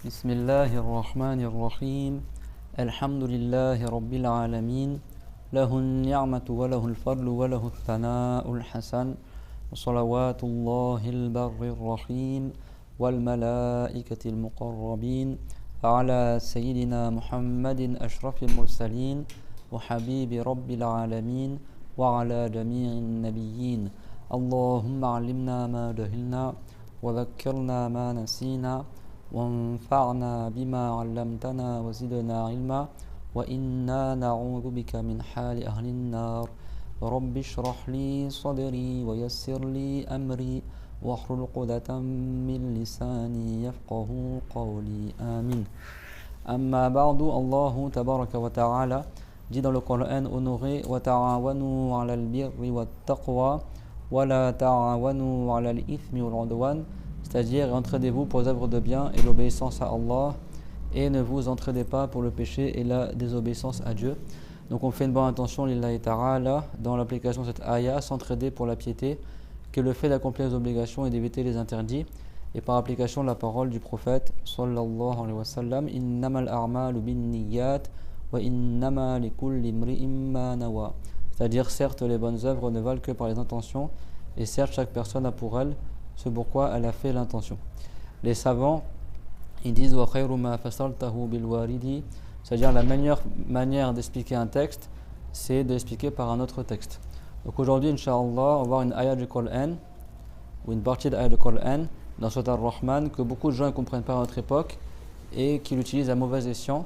بسم الله الرحمن الرحيم الحمد لله رب العالمين له النعمة وله الفضل وله الثناء الحسن وصلوات الله البر الرحيم والملائكة المقربين على سيدنا محمد أشرف المرسلين وحبيب رب العالمين وعلى جميع النبيين اللهم علمنا ما جهلنا وذكرنا ما نسينا وانفعنا بما علمتنا وزدنا علما وإنا نعوذ بك من حال أهل النار رب اشرح لي صدري ويسر لي أمري واحلل عقدة من لساني يفقه قولي آمين. أما بعد, Allah tabaraka wa ta'ala dit dans le Coran honoré wa ta'awanu 'ala al-birri wat-taqwa wa la ta'awanu 'ala al-ithmi wal-'udwan, c'est-à-dire entraidez-vous pour les œuvres de bien et l'obéissance à Allah, et ne vous entraidez pas pour le péché et la désobéissance à Dieu. Donc on fait une bonne intention lillahi ta'ala dans l'application de cette ayah, s'entraider pour la piété, que le fait d'accomplir les obligations et d'éviter les interdits, et par application de la parole du prophète sallallahu alayhi wa sallam, innamal a'malu binniyat wa innama likulli imri'in ma nawa, c'est-à-dire certes les bonnes œuvres ne valent que par les intentions, et certes chaque personne a pour elle ce pourquoi elle a fait l'intention. Les savants ils disent wa khayru ma fasaltahu bil waridi, c'est-à-dire la meilleure manière d'expliquer un texte, c'est d'expliquer par un autre texte. Donc aujourd'hui, Inch'Allah, on va voir une ayah du Coran, ou une partie de l'ayah du Coran, dans Surat Ar-Rahman, que beaucoup de gens ne comprennent pas à notre époque, et qui l'utilisent à mauvais escient,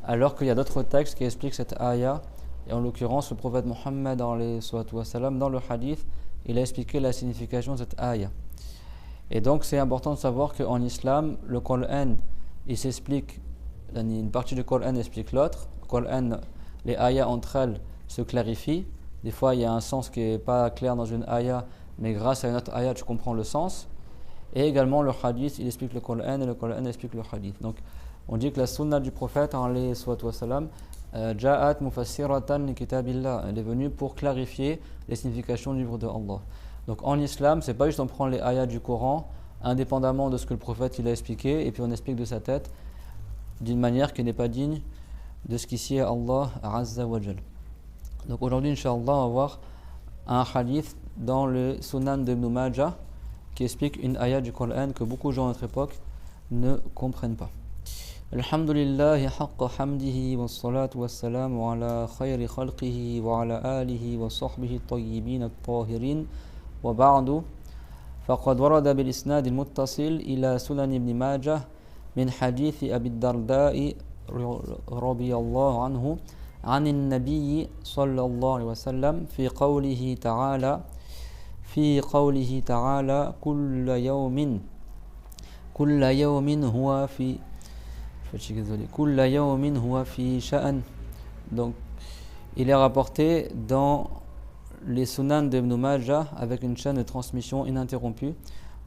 alors qu'il y a d'autres textes qui expliquent cette ayah, et en l'occurrence, le prophète Mohammed, dans le hadith, il a expliqué la signification de cette ayah. Et donc c'est important de savoir qu'en islam, le Coran, il s'explique, une partie du Coran explique l'autre. Le Coran, les ayahs entre elles se clarifient. Des fois il y a un sens qui n'est pas clair dans une ayah, mais grâce à une autre ayah tu comprends le sens. Et également le hadith, il explique le Coran et le Coran explique le hadith. Donc on dit que la sunna du prophète, Ja'at mufassiratan li kitabillah, elle est venue pour clarifier les significations du livre de Allah. Donc en islam, c'est pas juste on prend les ayats du Coran indépendamment de ce que le prophète il a expliqué et puis on explique de sa tête d'une manière qui n'est pas digne de ce qu'ici est Allah Azza wa Jal. Donc aujourd'hui, Inch'Allah, on va voir un hadith dans le Sunan de Ibn Majah qui explique une ayat du Coran que beaucoup de gens à notre époque ne comprennent pas. Alhamdulillahi haqqa hamdihi wa salatu wa salamu ala khayri khalqihi wa ala alihi wa sahbihi tayyibin at-tahirin. وبعد فقد ورد بالإسناد المتصل إلى سنن ابن ماجه من حديث أبي الدرداء رضي الله عنه عن النبي صلى الله عليه وسلم في قوله تعالى كل يوم هو في شأن. Donc il est rapporté dans les sunan d'Ibn Majah avec une chaîne de transmission ininterrompue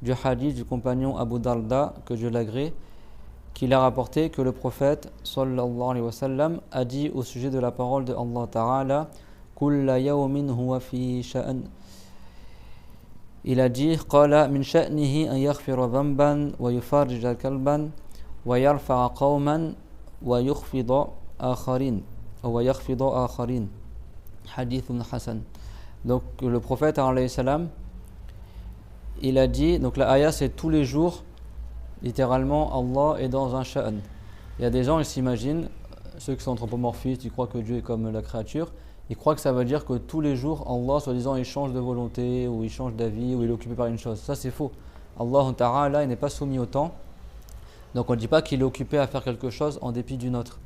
du hadith du compagnon Abu Darda, que Dieu l'agrée, qu'il a rapporté que le prophète sallallahu alayhi wa sallam a dit au sujet de la parole de Allah Ta'ala Kulla yawmin huwa fi sha'an. Il a dit Qala min sha'nihi an yaghfira dhanban wa yufarrija kalban wa yarfa'a qawman wa yukhfida akharin hadithun hasan. Donc le prophète alayhi salam, il a dit, donc la ayah c'est tous les jours, littéralement Allah est dans un sha'an. Il y a des gens, ils s'imaginent, ceux qui sont anthropomorphistes, ils croient que Dieu est comme la créature, ils croient que ça veut dire que tous les jours Allah, soi-disant, il change de volonté, ou il change d'avis, ou il est occupé par une chose. Ça c'est faux. Allah Ta'ala, il n'est pas soumis au temps, donc on ne dit pas qu'il est occupé à faire quelque chose en dépit d'une autre.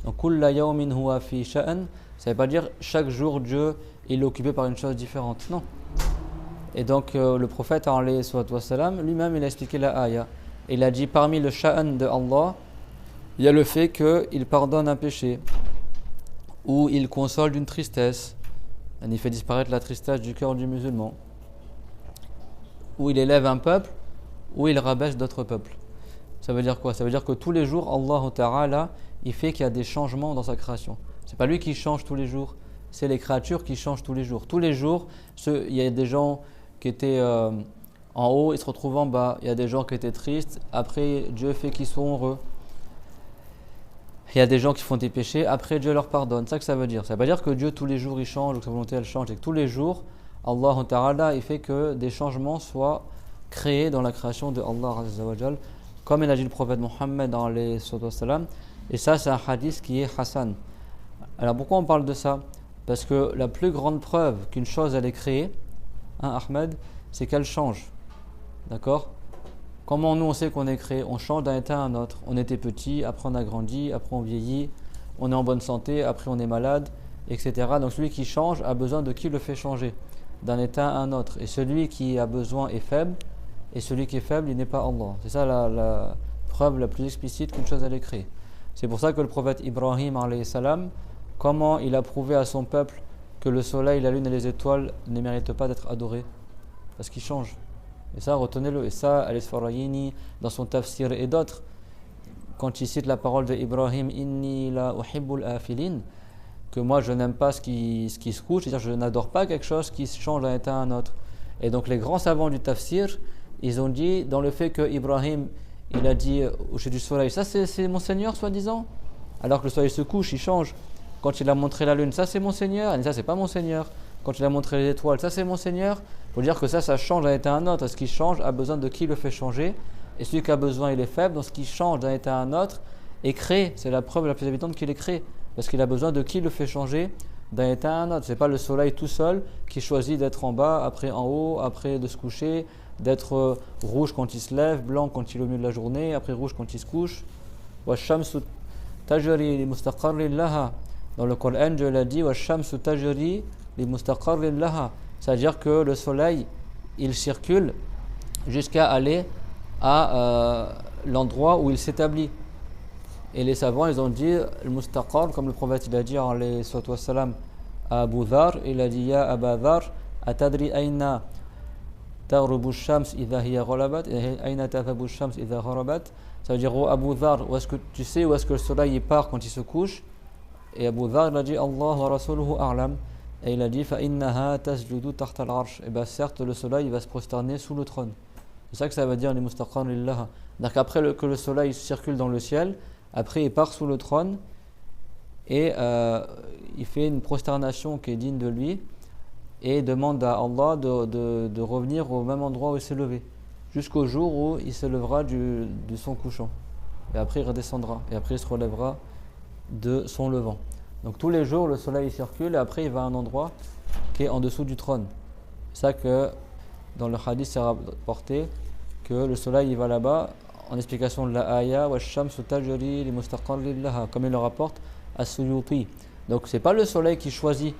Donc kulla yawmin huwa fi sha'an, ça ne veut pas dire chaque jour Dieu il est occupé par une chose différente, non. Et donc le prophète lui-même il a expliqué la ayah. Il a dit parmi le sha'an de Allah, il y a le fait qu'il pardonne un péché, ou il console d'une tristesse, il fait disparaître la tristesse du cœur du musulman, ou il élève un peuple, ou il rabaisse d'autres peuples. Ça veut dire quoi? Ça veut dire que tous les jours Allah Ta'ala il fait qu'il y a des changements dans sa création. C'est pas lui qui change tous les jours, c'est les créatures qui changent tous les jours. Tous les jours, il y a des gens qui étaient en haut, ils se retrouvent en bas. Il y a des gens qui étaient tristes, après Dieu fait qu'ils sont heureux. il y a des gens qui font des péchés, après Dieu leur pardonne. C'est ça que ça veut dire. Ça ne veut pas dire que Dieu tous les jours il change ou que sa volonté elle change. C'est que tous les jours, Allah Ta'ala il fait que des changements soient créés dans la création de Allah Azza wa Jal, comme il a dit le prophète Mohammed alayhi salam. Et ça, c'est un hadith qui est Hassan. Alors pourquoi on parle de ça? Parce que la plus grande preuve qu'une chose elle est créée, hein, Ahmed, c'est qu'elle change. D'accord? Comment nous on sait qu'on est créé? On change d'un état à un autre. On était petit, après on a grandi, après on vieillit, on est en bonne santé, après on est malade, etc. Donc celui qui change a besoin de qui le fait changer d'un état à un autre. Et celui qui a besoin est faible, et celui qui est faible, il n'est pas Allah. C'est ça la preuve la plus explicite qu'une chose elle est créée. C'est pour ça que le prophète Ibrahim alayhi salam, comment il a prouvé à son peuple que le soleil, la lune et les étoiles ne méritent pas d'être adorés? Parce qu'ils changent. Et ça, retenez-le. Et ça, Al-Isfarayini, dans son tafsir et d'autres, quand il cite la parole de Ibrahim, Inni la uhibbul afilin, que moi je n'aime pas ce qui se couche, c'est-à-dire je n'adore pas quelque chose qui change d'un état à un autre. Et donc les grands savants du tafsir, ils ont dit, dans le fait que Ibrahim, il a dit au coucher du soleil, ça c'est mon Seigneur soi-disant, alors que le soleil se couche, il change. Quand il a montré la lune, ça c'est mon Seigneur, et ça c'est pas mon Seigneur. Quand il a montré les étoiles, ça c'est mon Seigneur. Il faut dire que ça change d'un état à un autre. Ce qui change a besoin de qui le fait changer. Et celui qui a besoin, il est faible. Donc ce qui change d'un état à un autre est créé. C'est la preuve la plus évidente qu'il est créé. Parce qu'il a besoin de qui le fait changer d'un état à un autre. Ce n'est pas le soleil tout seul qui choisit d'être en bas, après en haut, après de se coucher, d'être rouge quand il se lève, blanc quand il est au milieu de la journée, après rouge quand il se couche. وَالشَّمْسُ تَجْرِي لِمُسْتَقَرٍّ لَهَا. Dans le Coran, Dieu l'a dit وَالشَّمْسُ تَجْرِي لِمُسْتَقَرٍّ لَهَا. C'est-à-dire que le soleil, il circule jusqu'à aller à l'endroit où il s'établit. Et les savants, ils ont dit le mustaqar, comme le prophète il a dit alayhi salam à Abu Dhar, il a dit Ya Aba Dhar, atadri aina taghrubu shams idha hiya gharabat, aina tadhabu shams idha gharabat. Ça veut dire oh Abu Dhar, où est-ce que tu sais où est-ce que le soleil part quand il se couche? Et Abu Dhar il a dit Allah wa rasuluhu a'lam. Et il a dit فَإِنَّهَا تَسْجُدُ تَحْتَ الْعَرْشِ. Et bien certes le soleil il va se prosterner sous le trône. C'est ça que ça veut dire les mustaqar lillah. Donc après que le soleil circule dans le ciel, après il part sous le trône et il fait une prosternation qui est digne de lui et demande à Allah de revenir au même endroit où il s'est levé jusqu'au jour où il se lèvera de son couchant. Et après il redescendra et après il se relèvera de son levant. Donc tous les jours le soleil circule et après il va à un endroit qui est en dessous du trône. C'est ça que dans le hadith c'est rapporté que le soleil il va là-bas en explication de la ayah wa shamsu tajri li mustaqar lillaha, comme il le rapporte as-Suyuti. Donc c'est pas le soleil qui choisit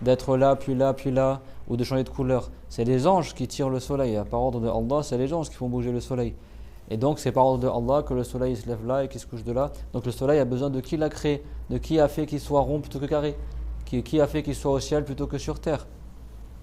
d'être là puis là puis là ou de changer de couleur, c'est les anges qui tirent le soleil. Par ordre de Allah, c'est les anges qui font bouger le soleil. Et donc c'est par ordre de Allah que le soleil se lève là et qu'il se couche de là. Donc le soleil a besoin de qui l'a créé, de qui a fait qu'il soit rond plutôt que carré, qui a fait qu'il soit au ciel plutôt que sur terre.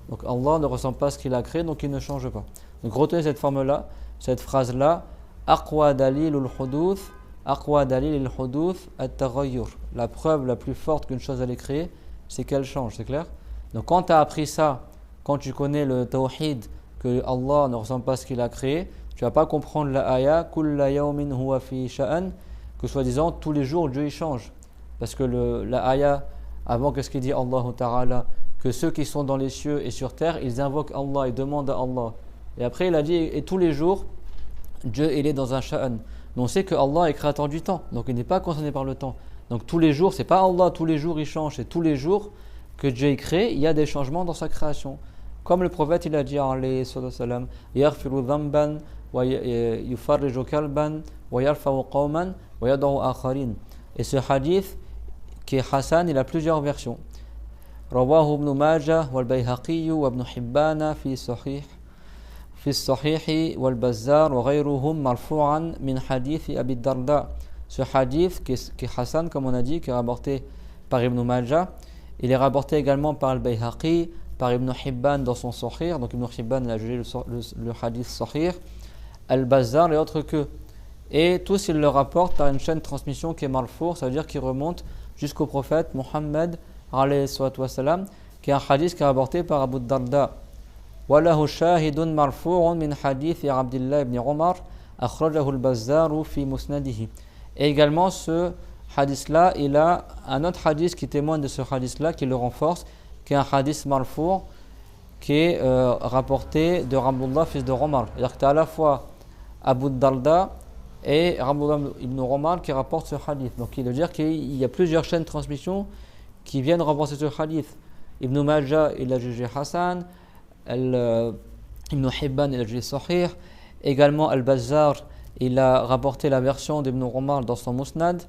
Donc Allah ne ressent pas ce qu'il a créé, donc il ne change pas. Donc retenez cette forme-là, cette phrase-là, Aqwa dalilul huduth, Aqwa dalilul huduth at-taghayyur. La preuve la plus forte qu'une chose elle est créée, c'est qu'elle change, c'est clair? Donc quand tu as appris ça, quand tu connais le tawhid, que Allah ne ressent pas ce qu'il a créé, tu ne vas pas comprendre la ayah kulla yawmin huwa fi sha'an, que soi-disant tous les jours Dieu il change. Parce que la ayah, avant qu'est-ce qu'il dit Allah Ta'ala, que ceux qui sont dans les cieux et sur terre, ils invoquent Allah, ils demandent à Allah. Et après il a dit, et tous les jours, Dieu il est dans un sha'an. Mais on sait que Allah est créateur du temps, donc il n'est pas concerné par le temps. Donc tous les jours, c'est pas Allah, tous les jours il change, c'est tous les jours que Dieu est créé, il y a des changements dans sa création. Comme le prophète il a dit alayhi salam, yaghfiru dhanban wa yufarriju kalban wa yarfa'u qawman wa yad'u akharin. Et ce hadith qui est Hassan, il a plusieurs versions. Rawahu ibn Majah wal Bayhaqi wa ibn Hibban fi الصحيح والبزار وغيرهم مرفوعا من حديث أبي الدرداء. Ce hadith qui est Hassan, comme on a dit, qui est rapporté par Ibn Majah, il est rapporté également par Al-Bayhaqi, par Ibn Hibban dans son Sahih. Donc Ibn Hibban a jugé le hadith Sahih, Al-Bazzar et autres que. Et tous ils le rapportent par une chaîne de transmission qui est marfour, ça veut dire qu'il remonte jusqu'au prophète Muhammad alayhi wassalam, qui est un hadith qui est rapporté par Abu Darda. وله شاهد مرفوع من حديث عبد الله بن عمر أخرجه البزار في مسنده. Et également ce hadith-là, il a un autre hadith qui témoigne de ce hadith-là, qui le renforce, qui est un hadith marfour, qui est rapporté de Abdullah, fils de Omar. C'est-à-dire que tu as à la fois Abu Darda et Abdullah ibn Omar qui rapportent ce hadith. Donc il veut dire qu'il y a plusieurs chaînes de transmission qui viennent rapporter ce hadith. Ibn Majah, il a jugé Hassan, Ibn Hibban, il a jugé Sahih. Également Al-Bazzar, il a rapporté la version d'Ibn Omar dans son Musnad.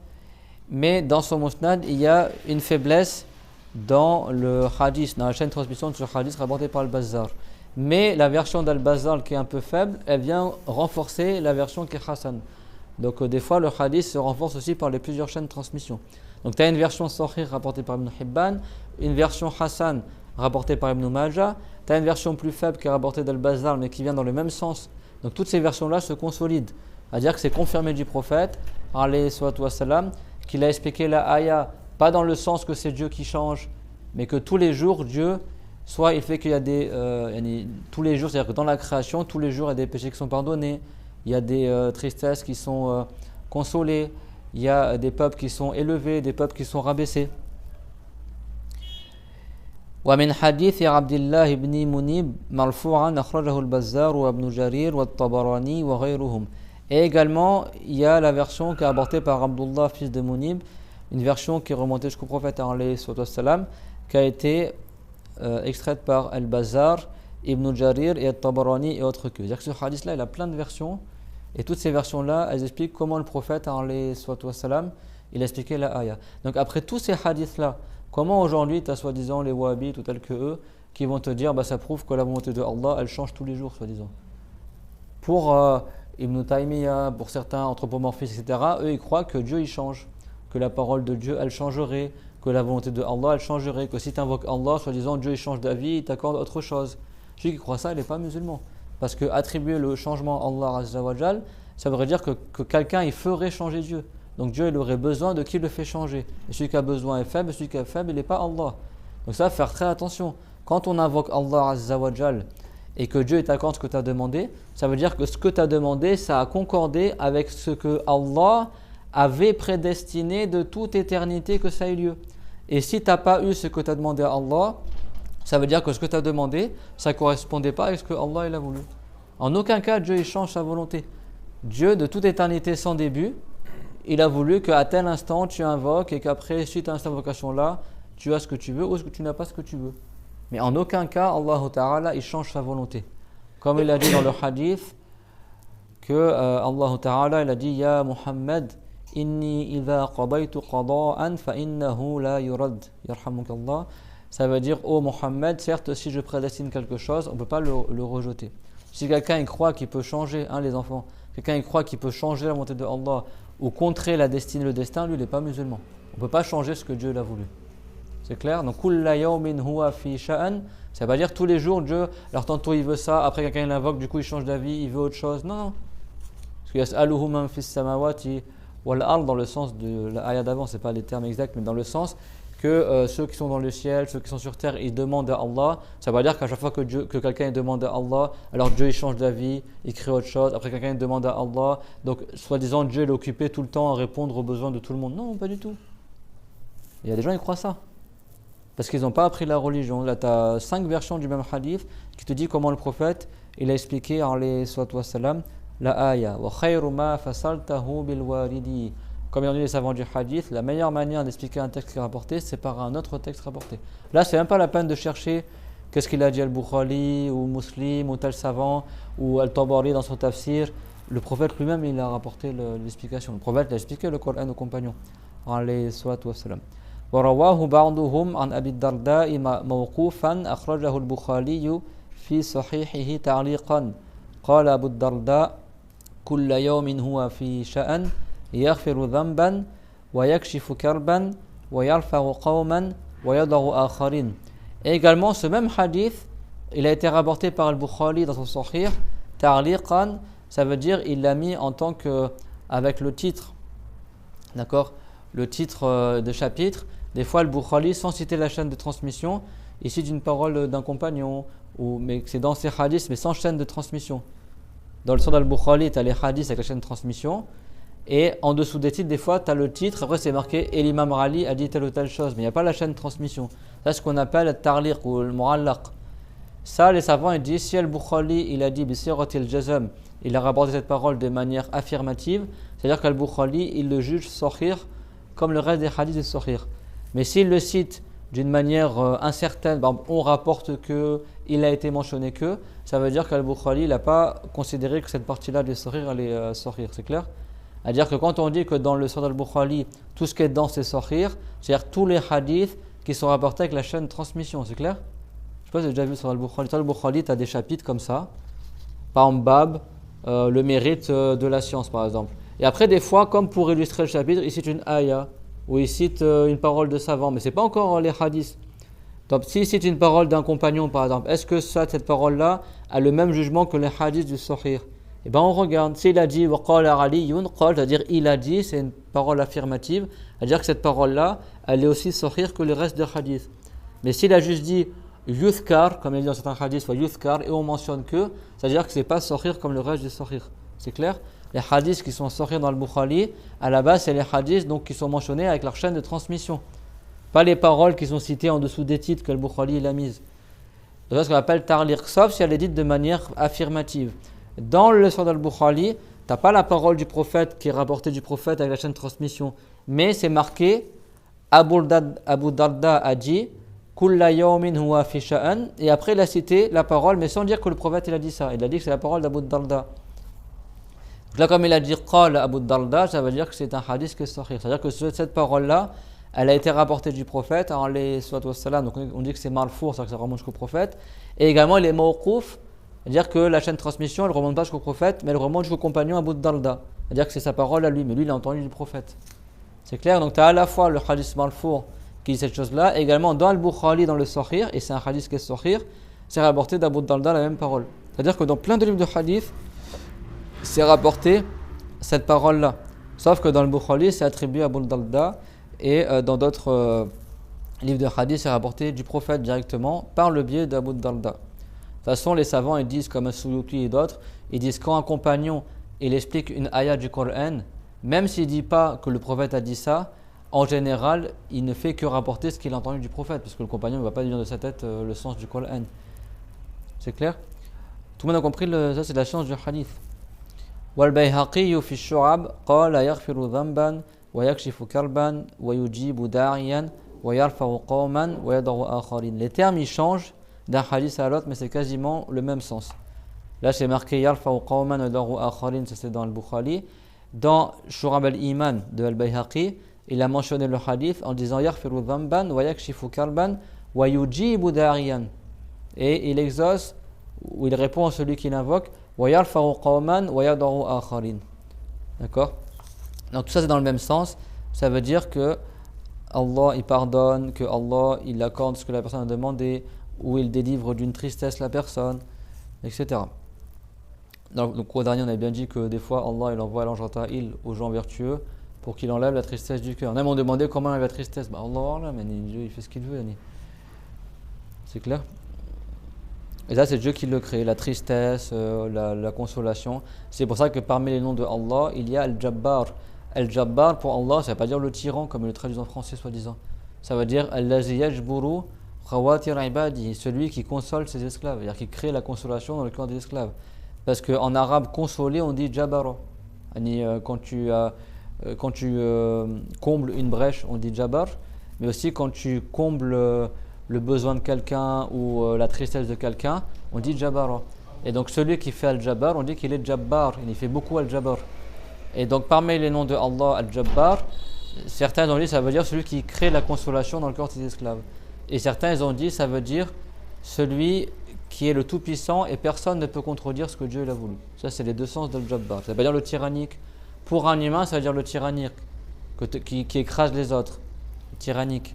Mais dans son Musnad, il y a une faiblesse dans le hadith, dans la chaîne de transmission de ce hadith rapporté par Al-Bazzar. Mais la version d'Al-Bazzar qui est un peu faible, elle vient renforcer la version qui est Hassan. Donc des fois le hadith se renforce aussi par les plusieurs chaînes de transmission. Donc tu as une version Sahih rapportée par Ibn Hibban, une version Hassan rapportée par Ibn Majah, tu as une version plus faible qui est rapportée d'Al-Bazzar mais qui vient dans le même sens. Donc toutes ces versions-là se consolident. C'est-à-dire que c'est confirmé du prophète, alayhi salatu wassalam, qu'il a expliqué la ayah, pas dans le sens que c'est Dieu qui change, mais que tous les jours, Dieu, soit il fait qu'il y a tous les jours, c'est-à-dire que dans la création, tous les jours, il y a des péchés qui sont pardonnés, il y a des tristesses qui sont consolées, il y a des peuples qui sont élevés, des peuples qui sont rabaissés. ومن حديث عبد الله بن منيب مرفوعا أخرجه البزار وابن جرير والطبراني وغيرهم. Et également, il y a la version qui est apportée par Abdullah, fils de Munib, une version qui est remontée jusqu'au prophète alayhi salam, qui a été extraite par Al-Bazar, Ibn Jarir et Al-Tabarani et autres que. C'est-à-dire que ce hadith-là, il a plein de versions, et toutes ces versions-là, elles expliquent comment le prophète alayhi salam, il a expliqué la ayah. Donc après tous ces hadiths-là, comment aujourd'hui tu as soi-disant les wahhabites ou tels que eux qui vont te dire ça prouve que la volonté de Allah elle change tous les jours soi-disant. Pour Ibn Taymiyyah, pour certains anthropomorphistes, etc., eux ils croient que Dieu il change, que la parole de Dieu elle changerait, que la volonté de Allah elle changerait, que si tu invoques Allah, soi-disant Dieu il change d'avis, il t'accorde autre chose. Celui qui croit ça, il n'est pas musulman. Parce que attribuer le changement à Allah Azza wa Jal, ça voudrait dire que quelqu'un il ferait changer Dieu. Donc Dieu il aurait besoin de qui le fait changer. Et celui qui a besoin est faible, et celui qui est faible il n'est pas Allah. Donc ça, faire très attention. Quand on invoque Allah Azza wa Jal et que Dieu t'accorde ce que tu as demandé, ça veut dire que ce que tu as demandé, ça a concordé avec ce que Allah avait prédestiné de toute éternité que ça ait lieu. Et si tu n'as pas eu ce que tu as demandé à Allah, ça veut dire que ce que tu as demandé, ça ne correspondait pas avec ce que Allah il a voulu. En aucun cas, Dieu il change sa volonté. Dieu, de toute éternité sans début, il a voulu qu'à tel instant tu invoques et qu'après, suite à cette invocation-là, tu as ce que tu veux ou tu n'as pas ce que tu veux. Mais en aucun cas, Allah Ta'ala, il change sa volonté. Comme il a dit dans le hadith, que Allah Ta'ala, il a dit « Ya Muhammad, inni idha qadaytu qada'an fa innahu la yurad. » Yarhamukallah. Ça veut dire « Oh Muhammad, certes, si je prédestine quelque chose, on ne peut pas le rejeter. » Si quelqu'un il croit qu'il peut changer, les enfants, quelqu'un il croit qu'il peut changer la volonté de Allah ou contrer la destinée, le destin, lui, il n'est pas musulman. On ne peut pas changer ce que Dieu l'a voulu. C'est clair? Donc, kulla yawmin huwa fi sha'an, ça veut dire tous les jours, Dieu, alors tantôt il veut ça, après quelqu'un l'invoque, du coup il change d'avis, il veut autre chose. Non, non. Parce que yas'aluhu man fis samawati wal ard, dans le sens de la ayah d'avant, ce n'est pas les termes exacts, mais dans le sens que ceux qui sont dans le ciel, ceux qui sont sur terre, ils demandent à Allah. Ça veut dire qu'à chaque fois que quelqu'un demande à Allah, alors Dieu il change d'avis, il crée autre chose. Après quelqu'un demande à Allah, donc soi-disant Dieu est occupé tout le temps à répondre aux besoins de tout le monde. Non, pas du tout. Il y a des gens qui croient ça. Parce qu'ils n'ont pas appris la religion. Là, tu as 5 versions du même hadith qui te dit comment le prophète il a expliqué alayhi salatu wassalam la ayah. Wa khayru ma fasaltahu bil waridi. Comme ils ont dit les savants du hadith, la meilleure manière d'expliquer un texte qui est rapporté, c'est par un autre texte rapporté. Là, c'est même pas la peine de chercher qu'est-ce qu'il a dit Al-Bukhari ou Muslim ou tel savant ou Al-Tabari dans son tafsir. Le prophète lui-même, il a rapporté l'explication. Le prophète a expliqué le Coran aux compagnons. Alayhi salatu wassalam. ورواه بعضهم عن أبي الدرداء موقوفا أخرجه البخاري في صحيحه تعليقا قال أبو الدرداء كل يوم هو في شأن يغفر ذنبا ويكشف كربا ويرفع قوما ويضع آخرين. Et également ce même hadith, il a été rapporté par Al-Bukhari dans son Sahih ta'liqan, ça veut dire il l'a mis en tant que avec le titre, d'accord, le titre de chapitre. Des fois, le Bukhari, sans citer la chaîne de transmission, il cite une parole d'un compagnon, mais c'est dans ses hadiths, mais sans chaîne de transmission. Dans le Sahih al-Bukhari, tu as les hadiths avec la chaîne de transmission, Et en dessous des titres, des fois, tu as le titre, après c'est marqué et l'imam Rali a dit telle ou telle chose, mais il n'y a pas la chaîne de transmission. Ça, c'est ce qu'on appelle le tarliq ou le mu'allaq. Ça, les savants ils disent si Al-Bukhari il a dit Bisiratil Jazam, il a rapporté cette parole de manière affirmative, c'est-à-dire qu'Al-Bukhari il le juge sahih comme le reste des hadiths de sahih. Mais s'il le cite d'une manière incertaine, on rapporte que, il a été mentionné que, ça veut dire qu'Al-Bukhari n'a pas considéré que cette partie-là de sahih elle est sahih, c'est clair? C'est-à-dire que quand on dit que dans le Sahih al-Bukhari, tout ce qui est dedans c'est sahih, c'est-à-dire tous les hadiths qui sont rapportés avec la chaîne de transmission, c'est clair? Je sais pas si vous avez déjà vu sur Al-Bukhari. Sur Al-Bukhari, tu as des chapitres comme ça. Par exemple, Bab, le mérite de la science, par exemple. Et après, des fois, comme pour illustrer le chapitre, il cite une ayah, ou il cite une parole de savant, mais ce n'est pas encore les hadiths. Donc, s'il cite une parole d'un compagnon, par exemple, est-ce que cette parole-là a le même jugement que les hadiths du Sahih? Eh bien, on regarde. S'il a dit, waqala aliyun, c'est-à-dire il a dit, c'est une parole affirmative, c'est-à-dire que cette parole-là, elle est aussi Sahih que le reste des hadiths. Mais s'il a juste dit, Yuthkar, comme il dit dans certains hadiths, soit Yuthkar, et on mentionne que, c'est-à-dire que ce n'est pas Sahih comme le reste du Sahih. C'est clair? Les hadiths qui sont Sahih dans le Bukhari, à la base, c'est les hadiths donc, qui sont mentionnés avec leur chaîne de transmission. Pas les paroles qui sont citées en dessous des titres que le Bukhari il a mises. C'est ce qu'on appelle tarliq, sauf si elle est dite de manière affirmative. Dans le Sahih al-Bukhari, tu n'as pas la parole du prophète qui est rapportée du prophète avec la chaîne de transmission, mais c'est marqué Abu Darda a dit Kulla yawmin huwa fi sha'an, et après il a cité la parole, mais sans dire que le prophète il a dit ça. Il a dit que c'est la parole d'Abu Darda. Donc là, comme il a dit Qala Abu Darda, ça veut dire que c'est un hadith qui est sahih. C'est-à-dire que cette parole-là, elle a été rapportée du prophète, donc on dit que c'est marfour, c'est-à-dire que ça remonte jusqu'au prophète. Et également, il est mawqouf, c'est-à-dire que la chaîne de transmission, elle ne remonte pas jusqu'au prophète, mais elle remonte jusqu'au compagnon Abu Darda. C'est-à-dire que c'est sa parole à lui, mais lui, il a entendu du prophète. C'est clair? Donc tu as à la fois le hadith marfour qui dit cette chose-là, et également dans le Bukhari, dans le Sahih, et c'est un hadith qui est Sahih, c'est rapporté d'Abu Darda la même parole. C'est-à-dire que dans plein de livres de hadith, c'est rapporté cette parole-là. Sauf que dans le Bukhari, c'est attribué à Abu Darda, et dans d'autres livres de hadith, c'est rapporté du prophète directement par le biais d'Abu Darda. De toute façon, les savants ils disent, comme As-Suyuti et d'autres, ils disent quand un compagnon il explique une ayah du Coran, même s'il ne dit pas que le prophète a dit ça, en général, il ne fait que rapporter ce qu'il a entendu du prophète, parce que le compagnon ne va pas dire de sa tête le sens du Coran. C'est clair? Tout le monde a compris, ça c'est la science du hadith. والبيهقي في الشعب قال يغفر ذنبا ويكشف كربا ويجيب داعيا ويرفع قوما ويضع آخرين. Les termes ils changent d'un hadith à l'autre, mais c'est quasiment le même sens. Là c'est marqué يرفع قوما ويضع آخرين, ça c'est dans le Bukhari. Dans Shurab al-Iman de Al-Bayhaqi, il a mentionné le hadith en disant يغفر ذنبا ويكشف كربا ويجيب داعيا, et il exauce ou il répond à celui qui l'invoque وَيَرْفَعُ قَوْمًا وَيَدْعُ آخَرِينَ. D'accord? Donc tout ça c'est dans le même sens. Ça veut dire que Allah il pardonne, que Allah il accorde ce que la personne a demandé, ou il délivre d'une tristesse la personne, etc. Donc au dernier on a bien dit que des fois Allah il envoie l'ange Rata'il aux gens vertueux pour qu'il enlève la tristesse du cœur. On a même demandé comment enlève la tristesse. Allah, mais Dieu il fait ce qu'il veut. C'est clair? Et ça, c'est Dieu qui le crée, la tristesse, la consolation. C'est pour ça que parmi les noms de Allah, il y a Al-Jabbar. Al-Jabbar, pour Allah, ça ne veut pas dire le tyran, comme le traduit en français, soi-disant. Ça veut dire Allazi yajburu khawatir ibadi, celui qui console ses esclaves, c'est-à-dire qui crée la consolation dans le cœur des esclaves. Parce qu'en arabe, consoler, on dit Jabara. Quand tu combles une brèche, on dit Jabbar. Mais aussi quand tu combles le besoin de quelqu'un ou la tristesse de quelqu'un, on dit Jabara. Et donc celui qui fait Al-Jabbar, on dit qu'il est Jabbar, il fait beaucoup Al-Jabbar. Et donc parmi les noms de Allah, Al-Jabbar, certains ont dit ça veut dire celui qui crée la consolation dans le cœur de ses esclaves. Et certains ils ont dit ça veut dire celui qui est le tout-puissant et personne ne peut contredire ce que Dieu a voulu. Ça c'est les deux sens de Al-Jabbar. Ça veut dire le tyrannique. Pour un humain, ça veut dire le tyrannique, qui écrase les autres, le tyrannique.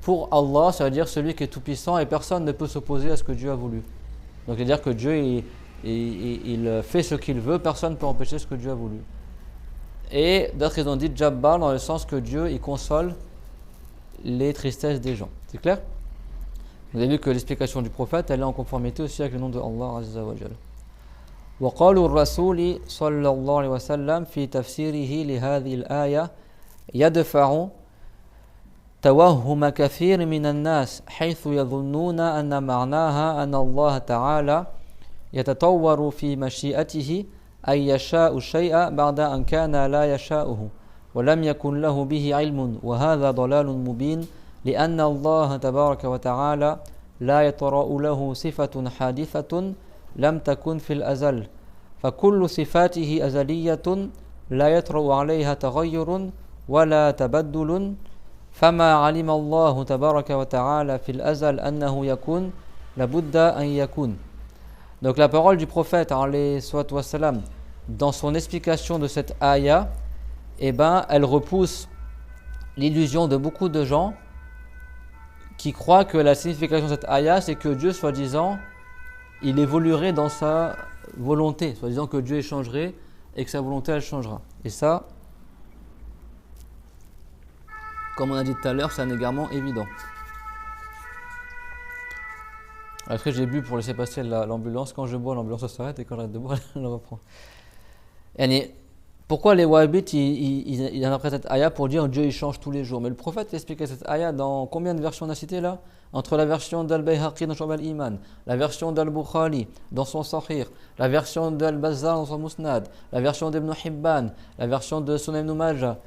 Pour Allah, ça veut dire celui qui est tout puissant et personne ne peut s'opposer à ce que Dieu a voulu. Donc, c'est-à-dire que Dieu, il fait ce qu'il veut, personne ne peut empêcher ce que Dieu a voulu. Et d'autres, ils ont dit Jabbar dans le sens que Dieu, il console les tristesses des gens. C'est clair? Vous avez vu que l'explication du prophète, elle est en conformité aussi avec le nom de Allah Azza wa Jal. وقول الرسول صلى الله عليه وسلم في تفسيره لهذه الآية يدفع توهم كثير من الناس حيث يظنون أن معناها أن الله تعالى يتطور في مشيئته أي يشاء الشيء بعد أن كان لا يشاؤه ولم يكن له به علم وهذا ضلال مبين لأن الله تبارك وتعالى لا يطرأ له صفة حادثة لم تكن في الأزل فكل صفاته أزلية لا يطرأ عليها تغير ولا تبدل فما علم الله تبارك وتعالى في الأزل أنه يكون لابد أن يكون. Donc la parole du prophète alayhi salatu wassalam, dans son explication de cette ayah, eh ben, elle repousse l'illusion de beaucoup de gens qui croient que la signification de cette ayah, c'est que Dieu, soi-disant, il évoluerait dans sa volonté, soi-disant que Dieu échangerait et que sa volonté, elle changera. Et ça, comme on a dit tout à l'heure, c'est un égarement évident. Après, j'ai bu pour laisser passer l'ambulance. Quand je bois, l'ambulance s'arrête et quand j'arrête de boire, elle reprend. Et pourquoi les wahhabites ils interprètent cette ayah pour dire Dieu il change tous les jours? Mais le prophète expliquait cette ayah dans combien de versions on a cité là? Entre la version d'Al-Bayhaqi dans Shu'ab al-Iman, la version d'Al-Bukhari dans son Sahih, la version d'Al-Bazzar dans son Musnad, la version d'Ibn Hibban, la version de Sunan ibn Majah,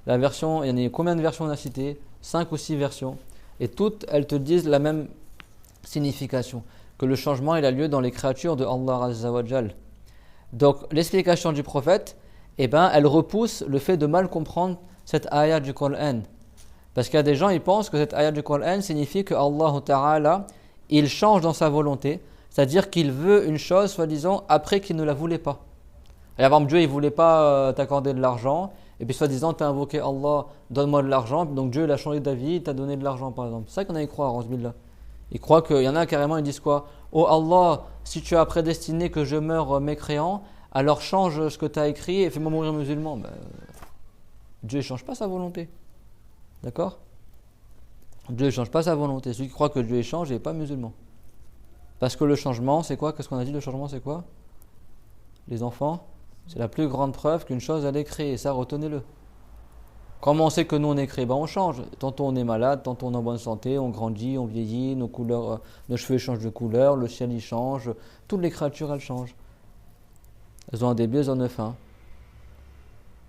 la version, il y a combien de versions on a cité? 5 ou 6 versions. Et toutes, elles te disent la même signification, que le changement il a lieu dans les créatures de Allah Azza wa Jal. Donc l'explication du prophète, eh ben, elle repousse le fait de mal comprendre cette ayah du Coran. Parce qu'il y a des gens, ils pensent que cette ayah du Coran signifie que Allah Ta'ala, il change dans sa volonté, c'est-à-dire qu'il veut une chose, soi-disant, après qu'il ne la voulait pas. Et par exemple, Dieu, il ne voulait pas t'accorder de l'argent, et puis soi-disant, tu as invoqué Allah, donne-moi de l'argent, donc Dieu, il a changé d'avis, il t'a donné de l'argent, par exemple. C'est ça qu'on a y croire, Rosbillah. Ils croient qu'il y en a carrément, ils disent quoi? Oh Allah, si tu as prédestiné que je meure mécréant, alors change ce que tu as écrit et fais-moi mourir musulman. Ben, Dieu ne change pas sa volonté. D'accord? Dieu ne change pas sa volonté. Celui qui croit que Dieu change n'est pas musulman. Parce que le changement, c'est quoi? Qu'est-ce qu'on a dit? Le changement, c'est quoi? Les enfants, c'est la plus grande preuve qu'une chose, elle est créée. Et ça, retenez-le. Comment on sait que nous, on est créé? Ben, on change. Tantôt on est malade, tantôt on est en bonne santé, on grandit, on vieillit, nos couleurs, nos cheveux changent de couleur, le ciel, il change. Toutes les créatures, elles changent. Elles ont un début, elles ont une fin.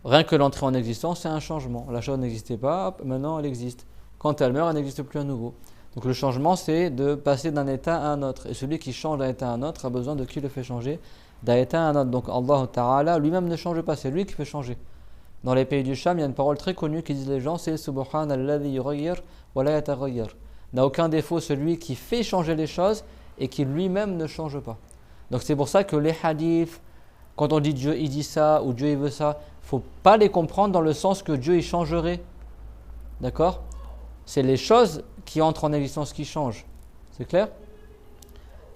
Rien que l'entrée en existence, c'est un changement. La chose n'existait pas, hop, maintenant elle existe. Quand elle meurt, elle n'existe plus à nouveau. Donc le changement, c'est de passer d'un état à un autre. Et celui qui change d'un état à un autre a besoin de qui le fait changer? D'un état à un autre. Donc Allah Ta'ala lui-même ne change pas, c'est lui qui fait changer. Dans les pays du Sham, il y a une parole très connue qui disent les gens, c'est Subhanalladhi yughayyir wa la yataghayyar. N'a aucun défaut celui qui fait changer les choses et qui lui-même ne change pas. Donc c'est pour ça que les hadiths, quand on dit Dieu il dit ça ou Dieu il veut ça, il ne faut pas les comprendre dans le sens que Dieu il changerait. D'accord? C'est les choses qui entrent en existence qui changent. C'est clair?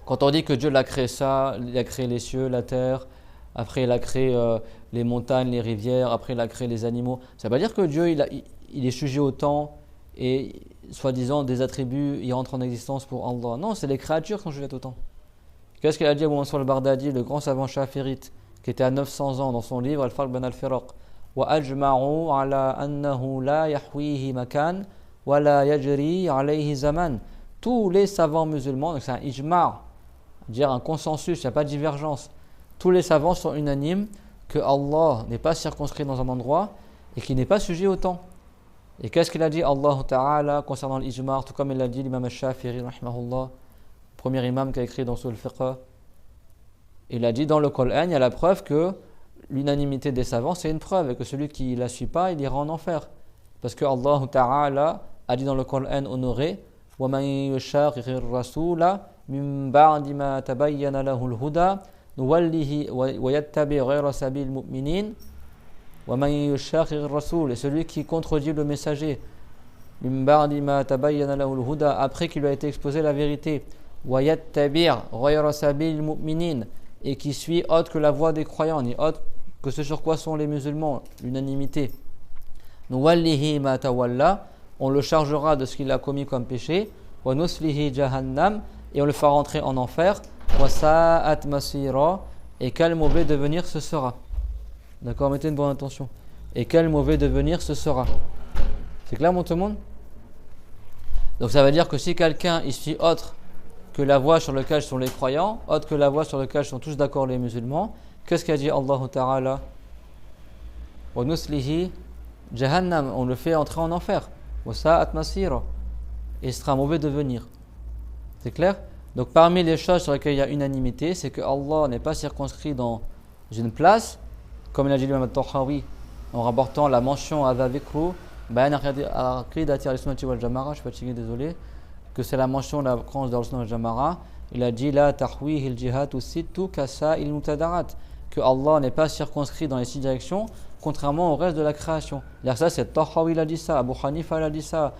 Quand on dit que Dieu l'a créé ça, il a créé les cieux, la terre, après il a créé les montagnes, les rivières, après il a créé les animaux, ça ne veut pas dire que Dieu il est sujet au temps et soi-disant des attributs ils rentrent en existence pour Allah. Non, c'est les créatures qui sont sujettes au temps. Qu'est-ce qu'il a dit Abu Mansur al-Bardadi, le grand savant chafirite, qui était à 900 ans dans son livre Al-Farq bin al-Firaq? Wa ajma'u ala annahu la yahwihi makan wa la yajri alayhi zaman. Tous les savants musulmans, donc c'est un ijma', dire un consensus, il n'y a pas de divergence. Tous les savants sont unanimes que Allah n'est pas circonscrit dans un endroit et qu'il n'est pas sujet au temps. Et qu'est-ce qu'il a dit Allah Ta'ala concernant l'ijma', tout comme il l'a dit l'imam al-Shafiri rahimahullah, premier imam qui a écrit dans Usul al-Fiqh? Il a dit dans le Coran, il y a la preuve que l'unanimité des savants, c'est une preuve, et que celui qui ne la suit pas, il ira en enfer. Parce que Allah Ta'ala a dit dans le Coran honoré, وَمَنْ يُشَاقِقِ الرَّسُولَ مِنْ بَعْدِ مَا تَبَيَّنَ لَهُ الْهُدَى نُوَلِّهِ وَيَتَّبِعْ غَيْرَ سَبِيلِ الْمُؤْمِنِينَ وَمَنْ يُشَاقِقِ الرَّسُولَ. Et celui qui contredit le messager, مِنْ بَعْدِ مَا تَبَيَّنَ لَهُ الْهُدَى, après qu'il lui a été exposé la vérité, وَيَتَّبِعْ غَيْرَ سَبِيلِ الْمُؤْمِنِينَ, et qui suit autre que la voie des croyants, ni autre que ce sur quoi sont les musulmans, l'unanimité. Nuwallihi ma tawalla, on le chargera de ce qu'il a commis comme péché, wa nuslihi jahannam, et on le fera rentrer en enfer, wa sa'at masira, et quel mauvais devenir ce sera. D'accord, mettez une bonne attention. Et quel mauvais devenir ce sera. C'est clair, mon tout le monde? Donc ça veut dire que si quelqu'un il suit autre que la voie sur laquelle sont les croyants, autre que la voie sur laquelle sont tous d'accord les musulmans, qu'est-ce qu'a dit Allah Ta'ala? Wa nuslihi jahannam, on le fait entrer en enfer. Wa sa'at masira, et ce sera un mauvais devenir. C'est clair? Donc parmi les choses sur lesquelles il y a unanimité, c'est que Allah n'est pas circonscrit dans une place, comme il a dit l'imam al-Tahawi en rapportant la mention Hadha dhikru bayan aqidati al-sunnati wal jama'a, je suis fatigué, désolé, que c'est la mention de la croyance de al-sunnah wal jama'a. Il a dit la tahwihi al-jihatu sittu kasa'il mutadarat, que Allah n'est pas circonscrit dans les 6 directions, contrairement au reste de la création. C'est-à-dire ça, c'est Tahawi, il a dit ça, Abu Hanifa il a dit ça,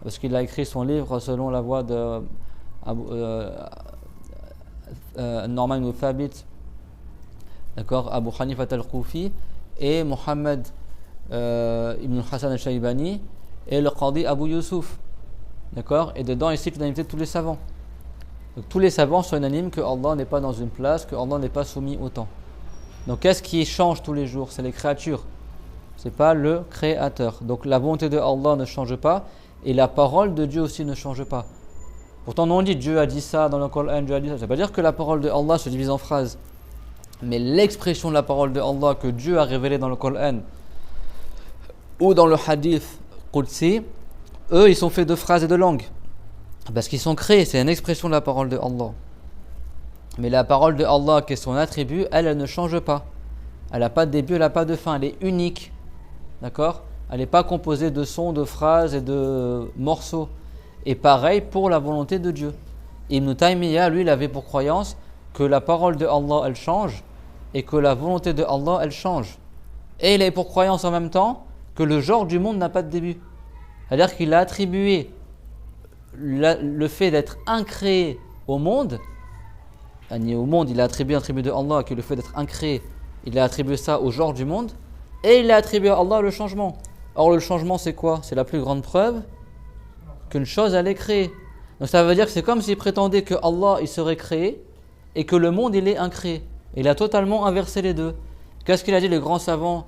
parce qu'il a écrit son livre selon la voie de Norman ibn Thabit, d'accord, Abu Hanifa al-Kufi, et Mohammed ibn Hassan al-Shaybani, et le Qadi Abu Yusuf, d'accord, et dedans il cite l'unanimité de tous les savants. Donc tous les savants sont unanimes que Allah n'est pas dans une place, que Allah n'est pas soumis au temps. Donc qu'est-ce qui change tous les jours? C'est les créatures, c'est pas le créateur. Donc la volonté de Allah ne change pas, et la parole de Dieu aussi ne change pas. Pourtant, on dit Dieu a dit ça dans le Coran, Dieu a dit ça. Ça ne veut pas dire que la parole de Allah se divise en phrases. Mais l'expression de la parole de Allah que Dieu a révélée dans le Coran ou dans le hadith Qudsi, eux, ils sont faits de phrases et de langues. Parce qu'ils sont créés, c'est une expression de la parole de Allah. Mais la parole de Allah, qui est son attribut, elle ne change pas. Elle n'a pas de début, elle n'a pas de fin. Elle est unique. D'accord? Elle n'est pas composée de sons, de phrases et de morceaux. Et pareil pour la volonté de Dieu. Ibn Taymiyyah, lui, il avait pour croyance que la parole de Allah, elle change, et que la volonté de Allah, elle change. Et il avait pour croyance en même temps que le genre du monde n'a pas de début. C'est-à-dire qu'il a attribué le fait d'être incréé au monde, il a attribué un attribut de Allah, qui est le fait d'être incréé, il a attribué ça au genre du monde, et il a attribué à Allah le changement. Or le changement c'est quoi? C'est la plus grande preuve qu'une chose elle est créée. Donc ça veut dire que c'est comme s'il prétendait que Allah il serait créé et que le monde il est incréé. Il a totalement inversé les deux. Qu'est-ce qu'il a dit le grand savant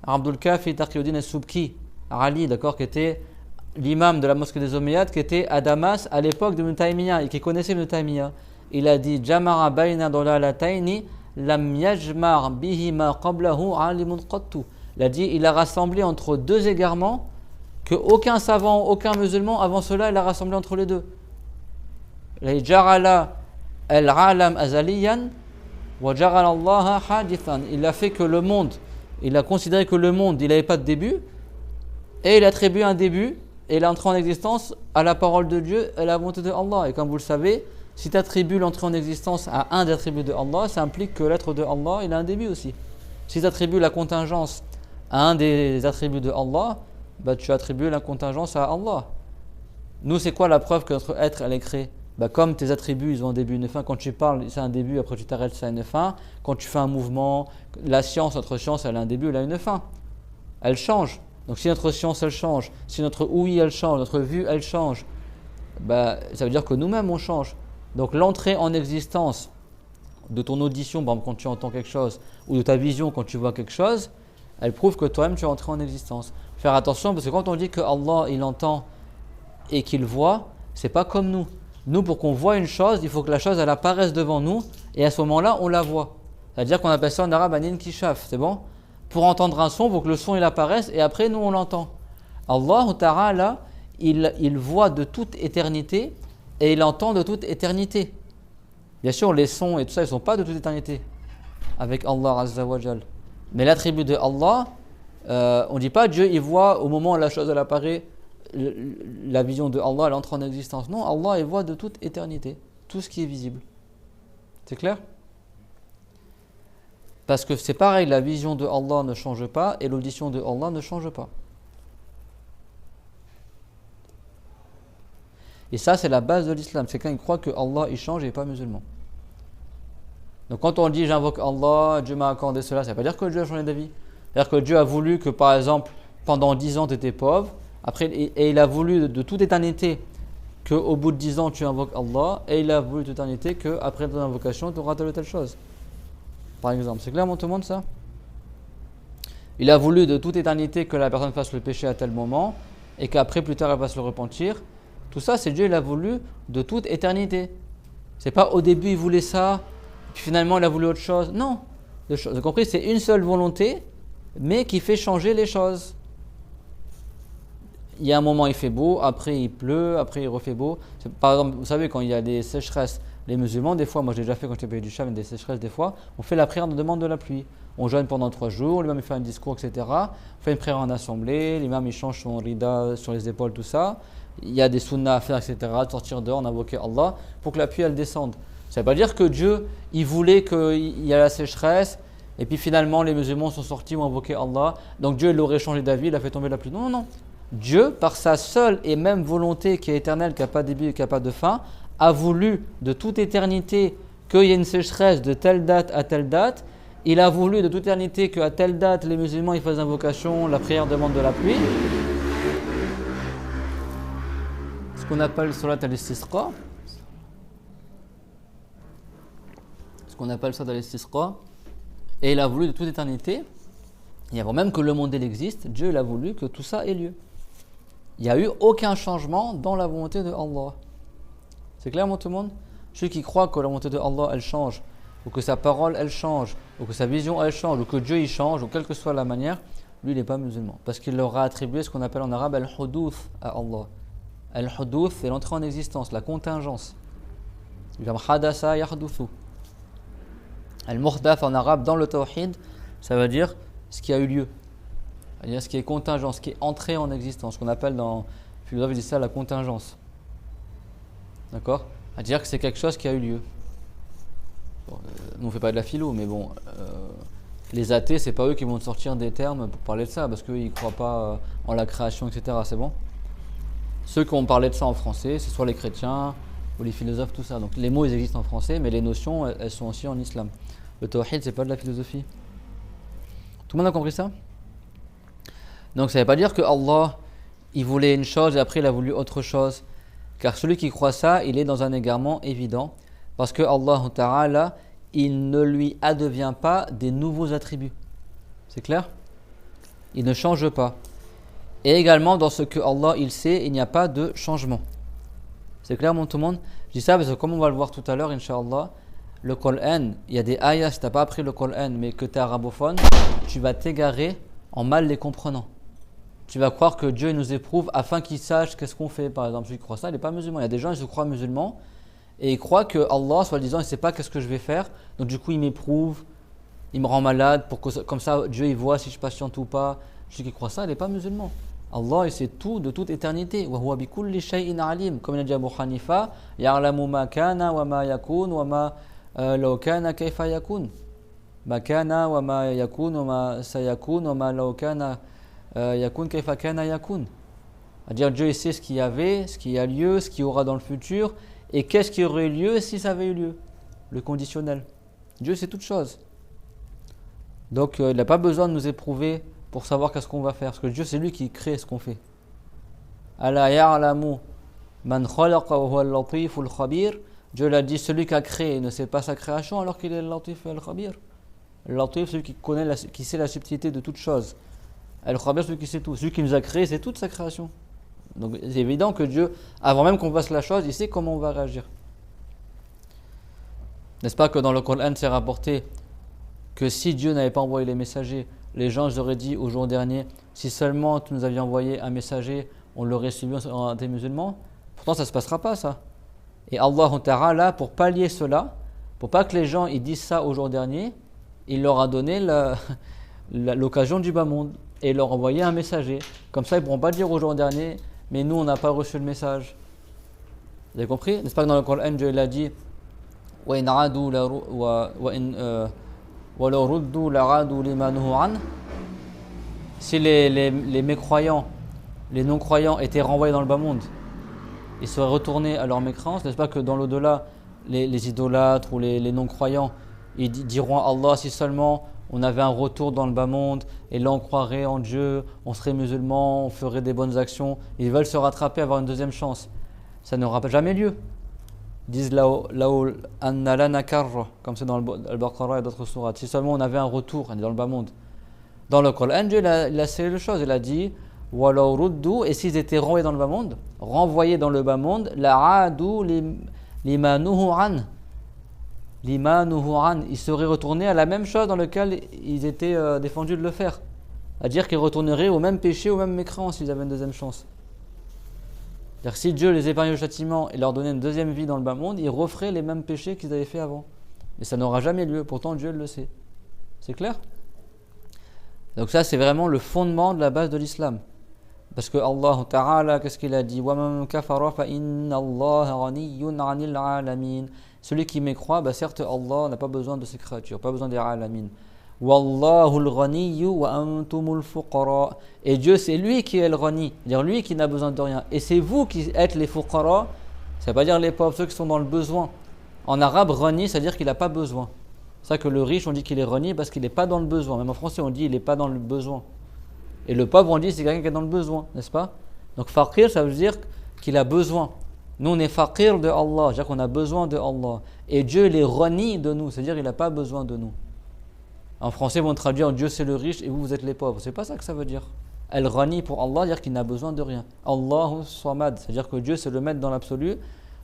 Abdul Kafi Taqiyuddin al-Subki, Ali, d'accord, qui était l'imam de la mosquée des Omeyyades, qui était à Damas à l'époque de Ibn Taymiyyah et qui connaissait Ibn Taymiyyah. Il a dit Jamara bayna dalalataini lam yajmar bihima qablahu alimun qattu. Il a dit il a rassemblé entre deux égarements que aucun savant, aucun musulman avant cela, il a rassemblé entre les deux. Il a dit Jarala al-alam azaliyan wa jarala Allah hadithan. Il a fait que le monde, il a considéré que le monde, il n'avait pas de début, et il attribue un début, et il est entré en existence à la parole de Dieu et à la volonté de Allah. Et comme vous le savez, si tu attribues l'entrée en existence à un des attributs de Allah, ça implique que l'être de Allah, il a un début aussi. Si tu attribues la contingence à un des attributs de Allah, bah, tu attribues la contingence à Allah. Nous, c'est quoi la preuve que notre être, elle est créée? Bah, comme tes attributs, ils ont un début et une fin. Quand tu parles, c'est un début, après tu t'arrêtes, c'est une fin. Quand tu fais un mouvement, la science, notre science, elle a un début, elle a une fin. Elle change. Donc si notre science, elle change, si notre ouïe, elle change, notre vue, elle change, bah, ça veut dire que nous-mêmes, on change. Donc l'entrée en existence de ton audition, par exemple, quand tu entends quelque chose, ou de ta vision quand tu vois quelque chose, elle prouve que toi-même, tu es entré en existence. Faire attention, parce que quand on dit que Allah, il entend et qu'il voit, c'est pas comme nous. Nous, pour qu'on voit une chose, il faut que la chose, elle apparaisse devant nous, et à ce moment-là, on la voit. C'est-à-dire qu'on appelle ça en arabe un inkishaf, c'est bon? Pour entendre un son, il faut que le son, il apparaisse, et après, nous, on l'entend. Allah Ta'ala, il voit de toute éternité, et il entend de toute éternité. Bien sûr, les sons et tout ça, ils ne sont pas de toute éternité, avec Allah Azza wa Jal. Mais l'attribut de Allah, on ne dit pas Dieu, il voit au moment où la chose elle apparaît, la vision de Allah elle entre en existence. Non, Allah il voit de toute éternité, tout ce qui est visible. C'est clair? Parce que c'est pareil, la vision de Allah ne change pas et l'audition de Allah ne change pas. Et ça c'est la base de l'islam, c'est quand il croit que Allah il change et pas musulman. Donc quand on dit j'invoque Allah, Dieu m'a accordé cela, ça ne veut pas dire que Dieu a changé d'avis. C'est-à-dire que Dieu a voulu que par exemple pendant 10 ans tu étais pauvre, après, et il a voulu de toute éternité qu'au bout de 10 ans tu invoques Allah, et il a voulu de toute éternité qu'après ton invocation tu auras telle ou telle chose. par exemple. C'est clair, tout le monde, ça? Il a voulu de toute éternité que la personne fasse le péché à tel moment et qu'après, plus tard, elle va se le repentir. Tout ça, c'est Dieu, il a voulu de toute éternité. C'est pas au début, il voulait ça, puis finalement, il a voulu autre chose. Non. Vous avez compris? C'est une seule volonté, mais qui fait changer les choses. Il y a un moment, il fait beau, après, il pleut, après, il refait beau. Par exemple, vous savez, quand il y a des sécheresses, les musulmans, des fois, moi je l'ai déjà fait quand j'étais au pays du Cham, des sécheresses, des fois, on fait la prière de demande de la pluie. On jeûne pendant 3 jours, l'imam il fait un discours, etc. On fait une prière en assemblée, l'imam il change son rida sur les épaules, tout ça. Il y a des sunnas à faire, etc. De sortir dehors, on invoquer Allah pour que la pluie elle descende. Ça ne veut pas dire que Dieu, il voulait qu'il y ait la sécheresse et puis finalement les musulmans sont sortis, ont invoqué Allah. Donc Dieu il aurait changé d'avis, il a fait tomber la pluie. Non, non, non. Dieu, par sa seule et même volonté qui est éternelle, qui n'a pas de début et qui n'a pas de fin, a voulu de toute éternité qu'il y ait une sécheresse de telle date à telle date. Il a voulu de toute éternité qu'à telle date, les musulmans ils fassent invocation, la prière demande de la pluie. Ce qu'on appelle Salat al-Istisqa. Et il a voulu de toute éternité, et avant même que le monde existe, Dieu il a voulu que tout ça ait lieu. Il n'y a eu aucun changement dans la volonté de Allah. C'est clair, tout le monde? Ceux qui croient que la volonté de Allah elle change, ou que sa parole elle change, ou que sa vision elle change, ou que Dieu il change, ou quelle que soit la manière, lui il n'est pas musulman. Parce qu'il leur a attribué ce qu'on appelle en arabe al-hudouth à Allah. Al-hudouth c'est l'entrée en existence, la contingence. Comme hadasa yahduthu. Al-muhdath en arabe dans le tawhid, ça veut dire ce qui a eu lieu. C'est-à-dire ce qui est contingent, ce qui est entré en existence, ce qu'on appelle dans le philosophe, il dit ça la contingence. D'accord? C'est-à-dire que c'est quelque chose qui a eu lieu. Bon, nous on ne fait pas de la philo, mais bon, les athées, c'est pas eux qui vont sortir des termes pour parler de ça, parce qu'ils ne croient pas en la création, etc. C'est bon? Ceux qui ont parlé de ça en français, c'est soit les chrétiens ou les philosophes, tout ça. Donc les mots ils existent en français, mais les notions elles sont aussi en islam. Le tawhid, c'est pas de la philosophie. Tout le monde a compris ça? Donc ça ne veut pas dire que Allah il voulait une chose et après il a voulu autre chose. Car celui qui croit ça, il est dans un égarement évident. Parce que Allah Ta'ala, il ne lui advient pas des nouveaux attributs. C'est clair? Il ne change pas. Et également dans ce que Allah il sait, il n'y a pas de changement. C'est clair, tout le monde? Je dis ça parce que comme on va le voir tout à l'heure, Inch'Allah, le Coran, il y a des ayahs, si tu n'as pas appris le Coran mais que tu es arabophone, tu vas t'égarer en mal les comprenant. Tu vas croire que Dieu nous éprouve afin qu'il sache qu'est-ce qu'on fait. Par exemple, celui qui croit ça, il n'est pas musulman. Il y a des gens, ils se croient musulmans et ils croient que Allah, soi-disant, il ne sait pas qu'est-ce que je vais faire. Donc du coup, il m'éprouve, il me rend malade, pour que, comme ça, Dieu il voit si je patiente ou pas. Celui qui croit ça, il n'est pas musulman. Allah, il sait tout de toute éternité. Wa huwa bi kulli shay'in alim. Comme il a dit Abu Hanifa, ya'lamu ma kana wa ma yakun wa ma law kana kayfa yakun. Ma kana wa ma yakun wa ma sayakun wa ma law kana yakun kayfa kana yakun. C'est-à-dire Dieu il sait ce qu'il y avait, ce qui a lieu, ce qui aura dans le futur et qu'est-ce qui aurait eu lieu si ça avait eu lieu. Le conditionnel. Dieu sait toutes choses. Donc il n'a pas besoin de nous éprouver pour savoir qu'est-ce qu'on va faire. Parce que Dieu c'est lui qui crée ce qu'on fait. Ala ya'lamu man khalaqa wa huwa al-latif al-khabir. Dieu l'a dit, celui qui a créé ne sait pas sa création alors qu'il est le latif et al-khabir. Le latif, celui qui connaît, qui sait la subtilité de toute chose. Al-Khabir, celui qui sait tout. Celui qui nous a créé, c'est toute sa création. Donc c'est évident que Dieu, avant même qu'on fasse la chose, il sait comment on va réagir. N'est-ce pas que dans le Coran, c'est rapporté que si Dieu n'avait pas envoyé les messagers, les gens auraient dit au jour dernier, si seulement tu nous aviez envoyé un messager, on l'aurait suivi en des musulmans. Pourtant, ça ne se passera pas, ça. Et Allah Ta'ala, pour pallier cela, pour pas que les gens ils disent ça au jour dernier, il leur a donné l'occasion du bas monde et leur a envoyé un messager. Comme ça, ils ne pourront pas dire au jour dernier, mais nous, on n'a pas reçu le message. Vous avez compris? N'est-ce pas que dans le Coran, Dieu l'a dit si les mécroyants, les non-croyants étaient renvoyés dans le bas monde, ils seraient retournés à leur mécréance. N'est-ce pas que dans l'au-delà, les idolâtres ou les non-croyants, ils diront à Allah, si seulement on avait un retour dans le bas monde et là on croirait en Dieu, on serait musulman, on ferait des bonnes actions. Ils veulent se rattraper, avoir une deuxième chance. Ça n'aura jamais lieu. Ils disent là-haut, anna lana karra, comme c'est dans Al-Baqarah et d'autres sourates. Si seulement on avait un retour dans le bas monde. Dans le Coran, Dieu il a scellé les choses. Il a dit walaw ruddu, et s'ils étaient renvoyés dans le bas monde, la'adu lima nuhu an. Lima nuhu an. Ils seraient retournés à la même chose dans laquelle ils étaient défendus de le faire. C'est-à-dire qu'ils retourneraient au même péché, au même mécréant s'ils avaient une deuxième chance. C'est-à-dire que si Dieu les épargnait le châtiment et leur donnait une deuxième vie dans le bas monde, ils referaient les mêmes péchés qu'ils avaient fait avant. Et ça n'aura jamais lieu, pourtant Dieu le sait. C'est clair ? Donc ça c'est vraiment le fondement de la base de l'islam. Parce que Allah Ta'ala, qu'est-ce qu'il a dit ? وَمَنْ كَفَرَ فَإِنَّ اللَّهَ غَنِيٌّ عَنِ الْعَالَمِينَ. Celui qui mécroit, certes Allah n'a pas besoin de ses créatures, pas besoin des alamin. Wallahu al-ghaniyyu wa antumul fuqara. Et Dieu c'est lui qui est le ghani, c'est-à-dire lui qui n'a besoin de rien. Et c'est vous qui êtes les fuqara, ça veut pas dire les pauvres, ceux qui sont dans le besoin. En arabe, ghani, c'est-à-dire qu'il n'a pas besoin. C'est ça que le riche, on dit qu'il est ghani parce qu'il n'est pas dans le besoin. Même en français, on dit il n'est pas dans le besoin. Et le pauvre, on dit c'est quelqu'un qui est dans le besoin, n'est-ce pas ? Donc faqir, ça veut dire qu'il a besoin. Nous, on est faqir de Allah, c'est-à-dire qu'on a besoin de Allah. Et Dieu, il est ghani de nous, c'est-à-dire qu'il n'a pas besoin de nous. En français, on traduit Dieu c'est le riche et vous êtes les pauvres. C'est pas ça que ça veut dire. Al-Ghani pour Allah, dire qu'il n'a besoin de rien. Allahu Samad, c'est-à-dire que Dieu c'est le maître dans l'absolu,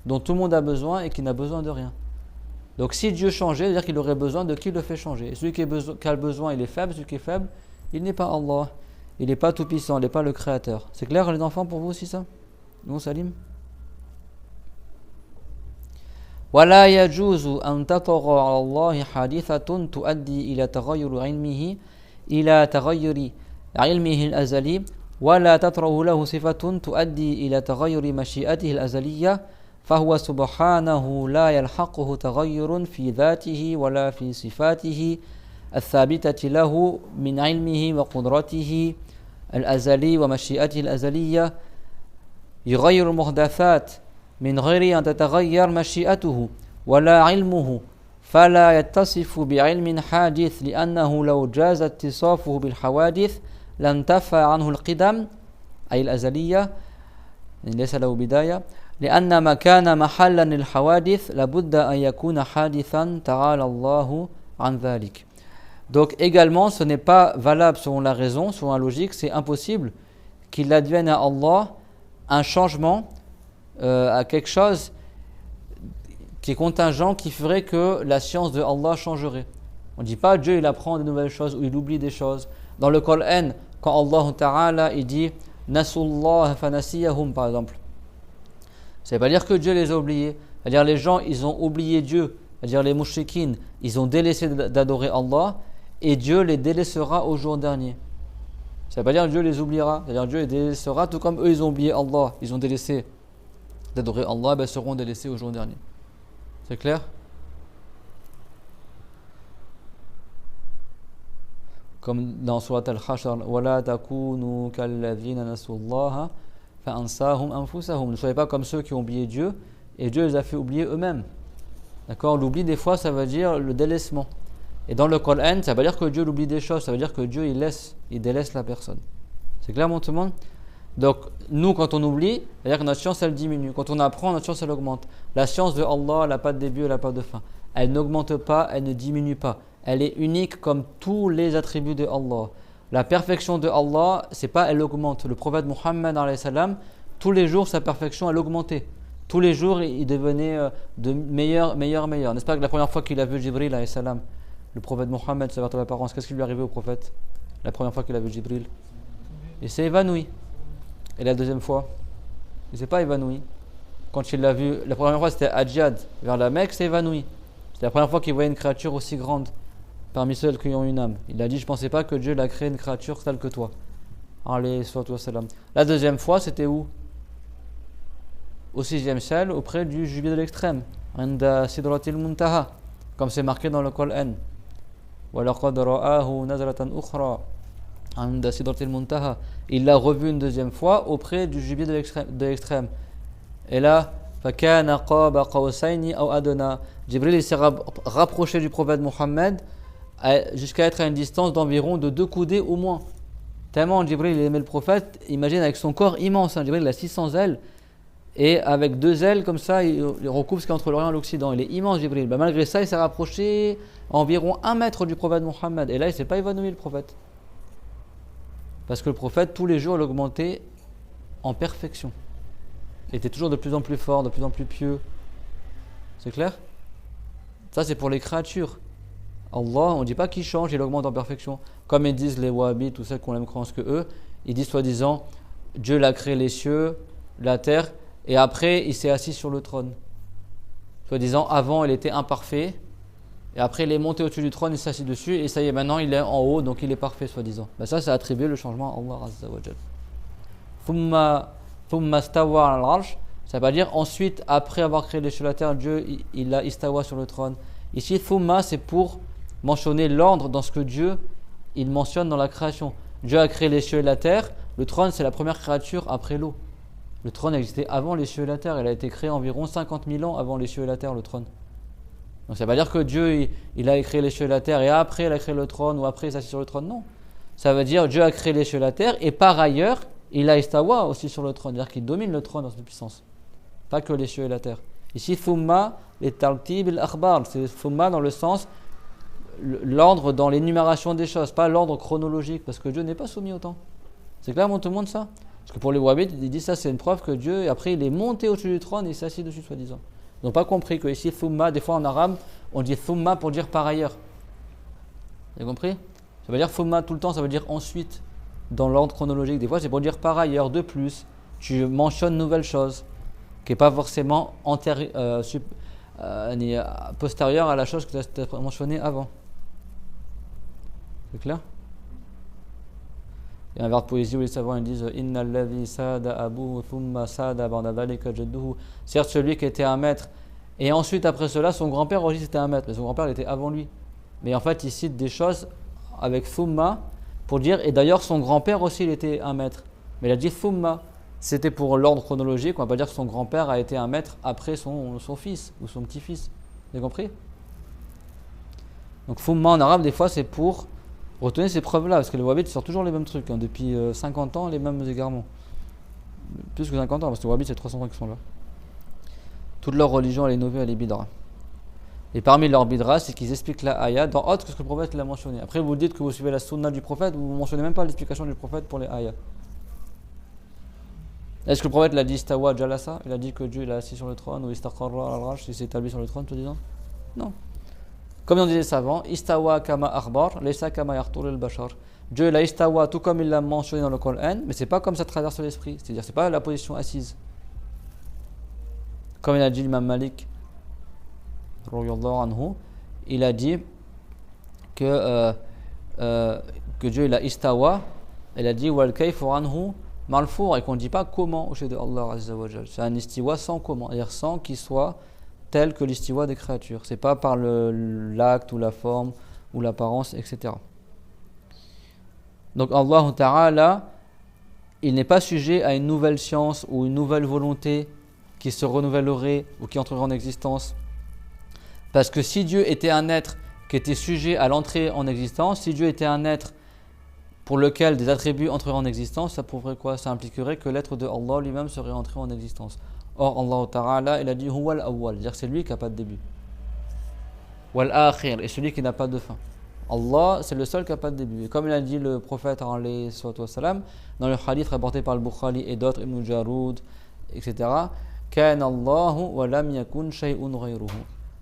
dont tout le monde a besoin et qui n'a besoin de rien. Donc si Dieu changeait, c'est-à-dire qu'il aurait besoin de qui le fait changer. Et celui qui a le besoin, il est faible. Celui qui est faible, il n'est pas Allah. Il n'est pas tout puissant, il n'est pas le créateur. C'est clair les enfants pour vous aussi ça ? Non, Salim ? ولا يجوز أن تطغى على الله حادثة تؤدي إلى تغير علمه الأزلي ولا تطره له صفة تؤدي إلى تغير مشيئته الأزلية فهو سبحانه لا يلحقه تغير في ذاته ولا في صفاته الثابتة له من علمه وقدرته الأزلي ومشيئته الأزلية يغير المحدثات من غير أن تتغير مشيئته ولا علمه فلا يتصف بعلم حادث لأنه لو جاز اتصافه بالحوادث لانتفى عنه القدم أي الأزلية ليس له بداية لأن ما كان محلا للحوادث لابد أن يكون حادثا تعالى الله عن ذلك. Donc également ce n'est pas valable selon la raison, selon la logique, c'est impossible qu'il advienne à Allah un changement à quelque chose qui est contingent, qui ferait que la science de Allah changerait. On ne dit pas Dieu il apprend de nouvelles choses ou il oublie des choses. Dans le Coran, quand Allah Ta'ala il dit Nasullah fanasiyahum par exemple, ça ne veut pas dire que Dieu les a oubliés. C'est-à-dire les gens ils ont oublié Dieu, c'est-à-dire les mouchriquines, ils ont délaissé d'adorer Allah et Dieu les délaissera au jour dernier. Ça ne veut pas dire que Dieu les oubliera, c'est-à-dire Dieu les délaissera tout comme eux ils ont oublié Allah, ils ont délaissé d'adorer Allah, ben, seront délaissés au jour dernier. C'est clair ? Comme dans Surat Al-Hashr, وَلَا تَكُونُوا كَالَّذِينَ نَسُوا اللَّهَ فَأَنْسَاهُمْ أَنفُسَهُم. Ne soyez pas comme ceux qui ont oublié Dieu et Dieu les a fait oublier eux-mêmes. D'accord ? L'oubli des fois ça veut dire le délaissement. Et dans le Coran, ça veut pas dire que Dieu oublie des choses, ça veut dire que Dieu il délaisse la personne. C'est clair, mon tout le monde ? Donc, nous, quand on oublie, c'est-à-dire que notre science, elle diminue. Quand on apprend, notre science, elle augmente. La science de Allah, elle n'a pas de début, elle n'a pas de fin. Elle n'augmente pas, elle ne diminue pas. Elle est unique comme tous les attributs de Allah. La perfection de Allah, c'est pas elle augmente. Le prophète Muhammad, tous les jours, sa perfection, elle augmentait. Tous les jours, il devenait de meilleur. N'est-ce pas que la première fois qu'il a vu Jibril, le prophète Muhammad, sa apparence, qu'est-ce qui lui est arrivé au prophète ? La première fois qu'il a vu Jibril, il s'est évanoui. Et la deuxième fois, il ne s'est pas évanoui. Quand il l'a vu, la première fois c'était à Djihad, vers la Mecque, il s'est évanoui. C'était la première fois qu'il voyait une créature aussi grande parmi celles qui ont une âme. Il a dit, je ne pensais pas que Dieu a créé une créature telle que toi. La deuxième fois, c'était où ? Au 6e ciel, auprès du jubilé de l'extrême. Inda Sidratil Muntaha, comme c'est marqué dans le Coran. وَلَقَدْ رَآهُ نَزْلَةً أُخْرَى عند سدرة المنتهى. Il l'a revu une deuxième fois auprès du jubilé de l'extrême. Et là, فَكَانَ قَابَ قَوْسَيْنِ أَوْ أَدْنَى. Jibril s'est rapproché du prophète Mohammed jusqu'à être à une distance d'environ de 2 coudées au moins. Tellement Jibril aimait le prophète, imagine avec son corps immense. Jibril a 600 ailes. et avec deux ailes comme ça, il recouvre ce qui est entre l'Orient et l'Occident. Il est immense, Jibril. Malgré ça, il s'est rapproché à environ 1 mètre du prophète Mohammed. Et là, il ne s'est pas évanoui, le prophète. Parce que le prophète, tous les jours, il augmentait en perfection. Il était toujours de plus en plus fort, de plus en plus pieux. C'est clair? Ça, c'est pour les créatures. Allah, on ne dit pas qu'il change, il augmente en perfection. Comme ils disent les Wahhabites, tous ceux qui ont la même croyance que eux, ils disent soi-disant, Dieu l'a créé les cieux, la terre, et après il s'est assis sur le trône. Soi-disant, avant il était imparfait, et après il est monté au-dessus du trône, il s'est assis dessus, et ça y est, maintenant il est en haut, donc il est parfait, soi-disant. Ben ça, c'est attribué le changement à Allah Azza wa Jal. Thumma stawa al-arsh, ça veut dire ensuite, après avoir créé les cieux et la terre, Dieu il a istawa sur le trône. Ici, thumma, c'est pour mentionner l'ordre dans ce que Dieu il mentionne dans la création. Dieu a créé les cieux et la terre. Le trône, c'est la première créature après l'eau. Le trône existait avant les cieux et la terre. Il a été créé environ 50 000 ans avant les cieux et la terre, le trône. Donc ça ne veut pas dire que Dieu il a créé les cieux et la terre et après il a créé le trône ou après il s'est assis sur le trône. Non. Ça veut dire Dieu a créé les cieux et la terre et par ailleurs, il a istawa aussi sur le trône. C'est-à-dire qu'il domine le trône dans sa puissance. Pas que les cieux et la terre. Ici, thumma, les tartib al-akhbar. C'est thumma dans le sens l'ordre dans l'énumération des choses, pas l'ordre chronologique, parce que Dieu n'est pas soumis au temps. C'est clair, tout le monde, ça? Parce que pour les Wahhabites, ils disent ça, c'est une preuve que Dieu, après, il est monté au-dessus du trône et il s'est assis dessus, soi-disant. Ils n'ont pas compris que ici, thumma, des fois en arabe, on dit thumma pour dire par ailleurs. Vous avez compris? Ça veut dire thumma tout le temps, ça veut dire ensuite, dans l'ordre chronologique. Des fois, c'est pour dire par ailleurs, de plus. Tu mentionnes une nouvelle chose, qui n'est pas forcément postérieure à la chose que tu as mentionnée avant. C'est clair? Il y a un vers de poésie où les savants ils disent Inna alladhi sada abuhu thumma sada ba'da dhalika jadduhu. Certes, celui qui était un maître, et ensuite après cela, son grand-père aussi c'était un maître, mais son grand-père il était avant lui. Mais en fait, il cite des choses avec thumma pour dire, et d'ailleurs son grand-père aussi il était un maître. Mais il a dit thumma, c'était pour l'ordre chronologique, on va pas dire que son grand-père a été un maître après son fils ou son petit-fils. Vous avez compris? Donc thumma en arabe, des fois, c'est pour retenez ces preuves-là, parce que les Wahhabites sortent toujours les mêmes trucs, depuis 50 ans, les mêmes égarements. Plus que 50 ans, parce que les Wahhabites, c'est 300 ans qu'ils sont là. Toute leur religion, elle est nouvelle, elle est bidra. Et parmi leurs bidra, c'est qu'ils expliquent la ayah dans autre que ce que le prophète l'a mentionné. Après, vous dites que vous suivez la sunna du prophète, vous ne mentionnez même pas l'explication du prophète pour les ayahs. Est-ce que le prophète l'a dit istawa jalasa? Il a dit que Dieu il est assis sur le trône, ou istaqarra al-arsh, il s'est établi sur le trône, tout disant? Non. Comme on dit les savants, istawa kama akhbar, laysa kama yartur al-bashar. Dieu l'a istawa tout comme il l'a mentionné dans le Coran, mais c'est pas comme ça traverse l'esprit, c'est-à-dire c'est pas la position assise. Comme il a dit l'imam Malik, anhu, il a dit que Dieu il a istawa, il a dit wal kayfu anhu malfour, et qu'on ne dit pas comment au chez de Allah Azza wa Jal. C'est un istiwa sans comment, c'est-à-dire sans qu'il soit tel que l'istiwa des créatures. C'est pas par l'acte ou la forme ou l'apparence, etc. Donc Allah Ta'ala, il n'est pas sujet à une nouvelle science ou une nouvelle volonté qui se renouvellerait ou qui entrerait en existence. Parce que si Dieu était un être qui était sujet à l'entrée en existence, si Dieu était un être pour lequel des attributs entreraient en existence, ça prouverait quoi? Ça impliquerait que l'être de Allah lui-même serait entré en existence. Or, Allah Ta'ala, il a dit Huwa al-awwal, c'est-à-dire c'est lui qui n'a pas de début. Wal akhir, et celui qui n'a pas de fin. Allah, c'est le seul qui n'a pas de début. Et comme il a dit le prophète dans le hadith rapporté par le Bukhari et d'autres, Ibn Jaroud, etc. Kana Allahu wa lam yakun shay'un ghayruhu.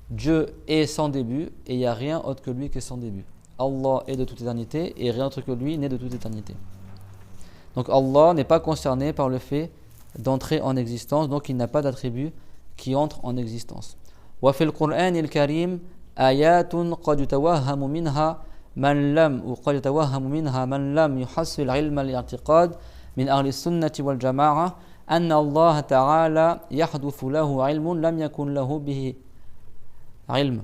Dieu est sans début et il n'y a rien autre que lui qui est sans début. Allah est de toute éternité et rien autre que lui n'est de toute éternité. Donc Allah n'est pas concerné par le fait d'entrer en existence, donc il n'a pas d'attribut qui entre en existence. Wa fil Qur'an al-Karim ayatun qad yatawahhamu minha man lam ou qad yatawahhamu minha man lam yuhassil ilma al-i'tiqad min ahli sunnati wal jama'a anna Allah ta'ala yahduthu lahu ilmun lam yakun lahu bihi ilm.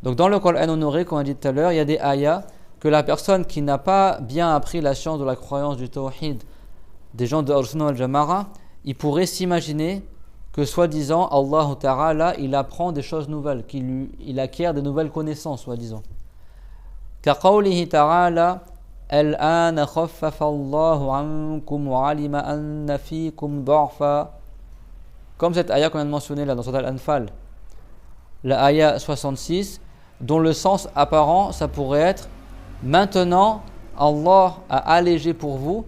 Donc dans le Coran honoré, comme on a dit tout à l'heure, il y a des ayats que la personne qui n'a pas bien appris la science de la croyance du tawhid des gens de Ahl-Sunnah wal-Jama'a, il pourrait s'imaginer que soi-disant Allah Ta'ala il apprend des choses nouvelles, il acquiert des nouvelles connaissances soi-disant. Kaqawlihi Ta'ala Al-an khaffafa Allahu ankum wa alima anna fikum da'fa. comme cette ayah qu'on vient de mentionner là dans Surat Al-Anfal, la ayah 66, dont le sens apparent, ça pourrait être maintenant Allah a allégé pour vous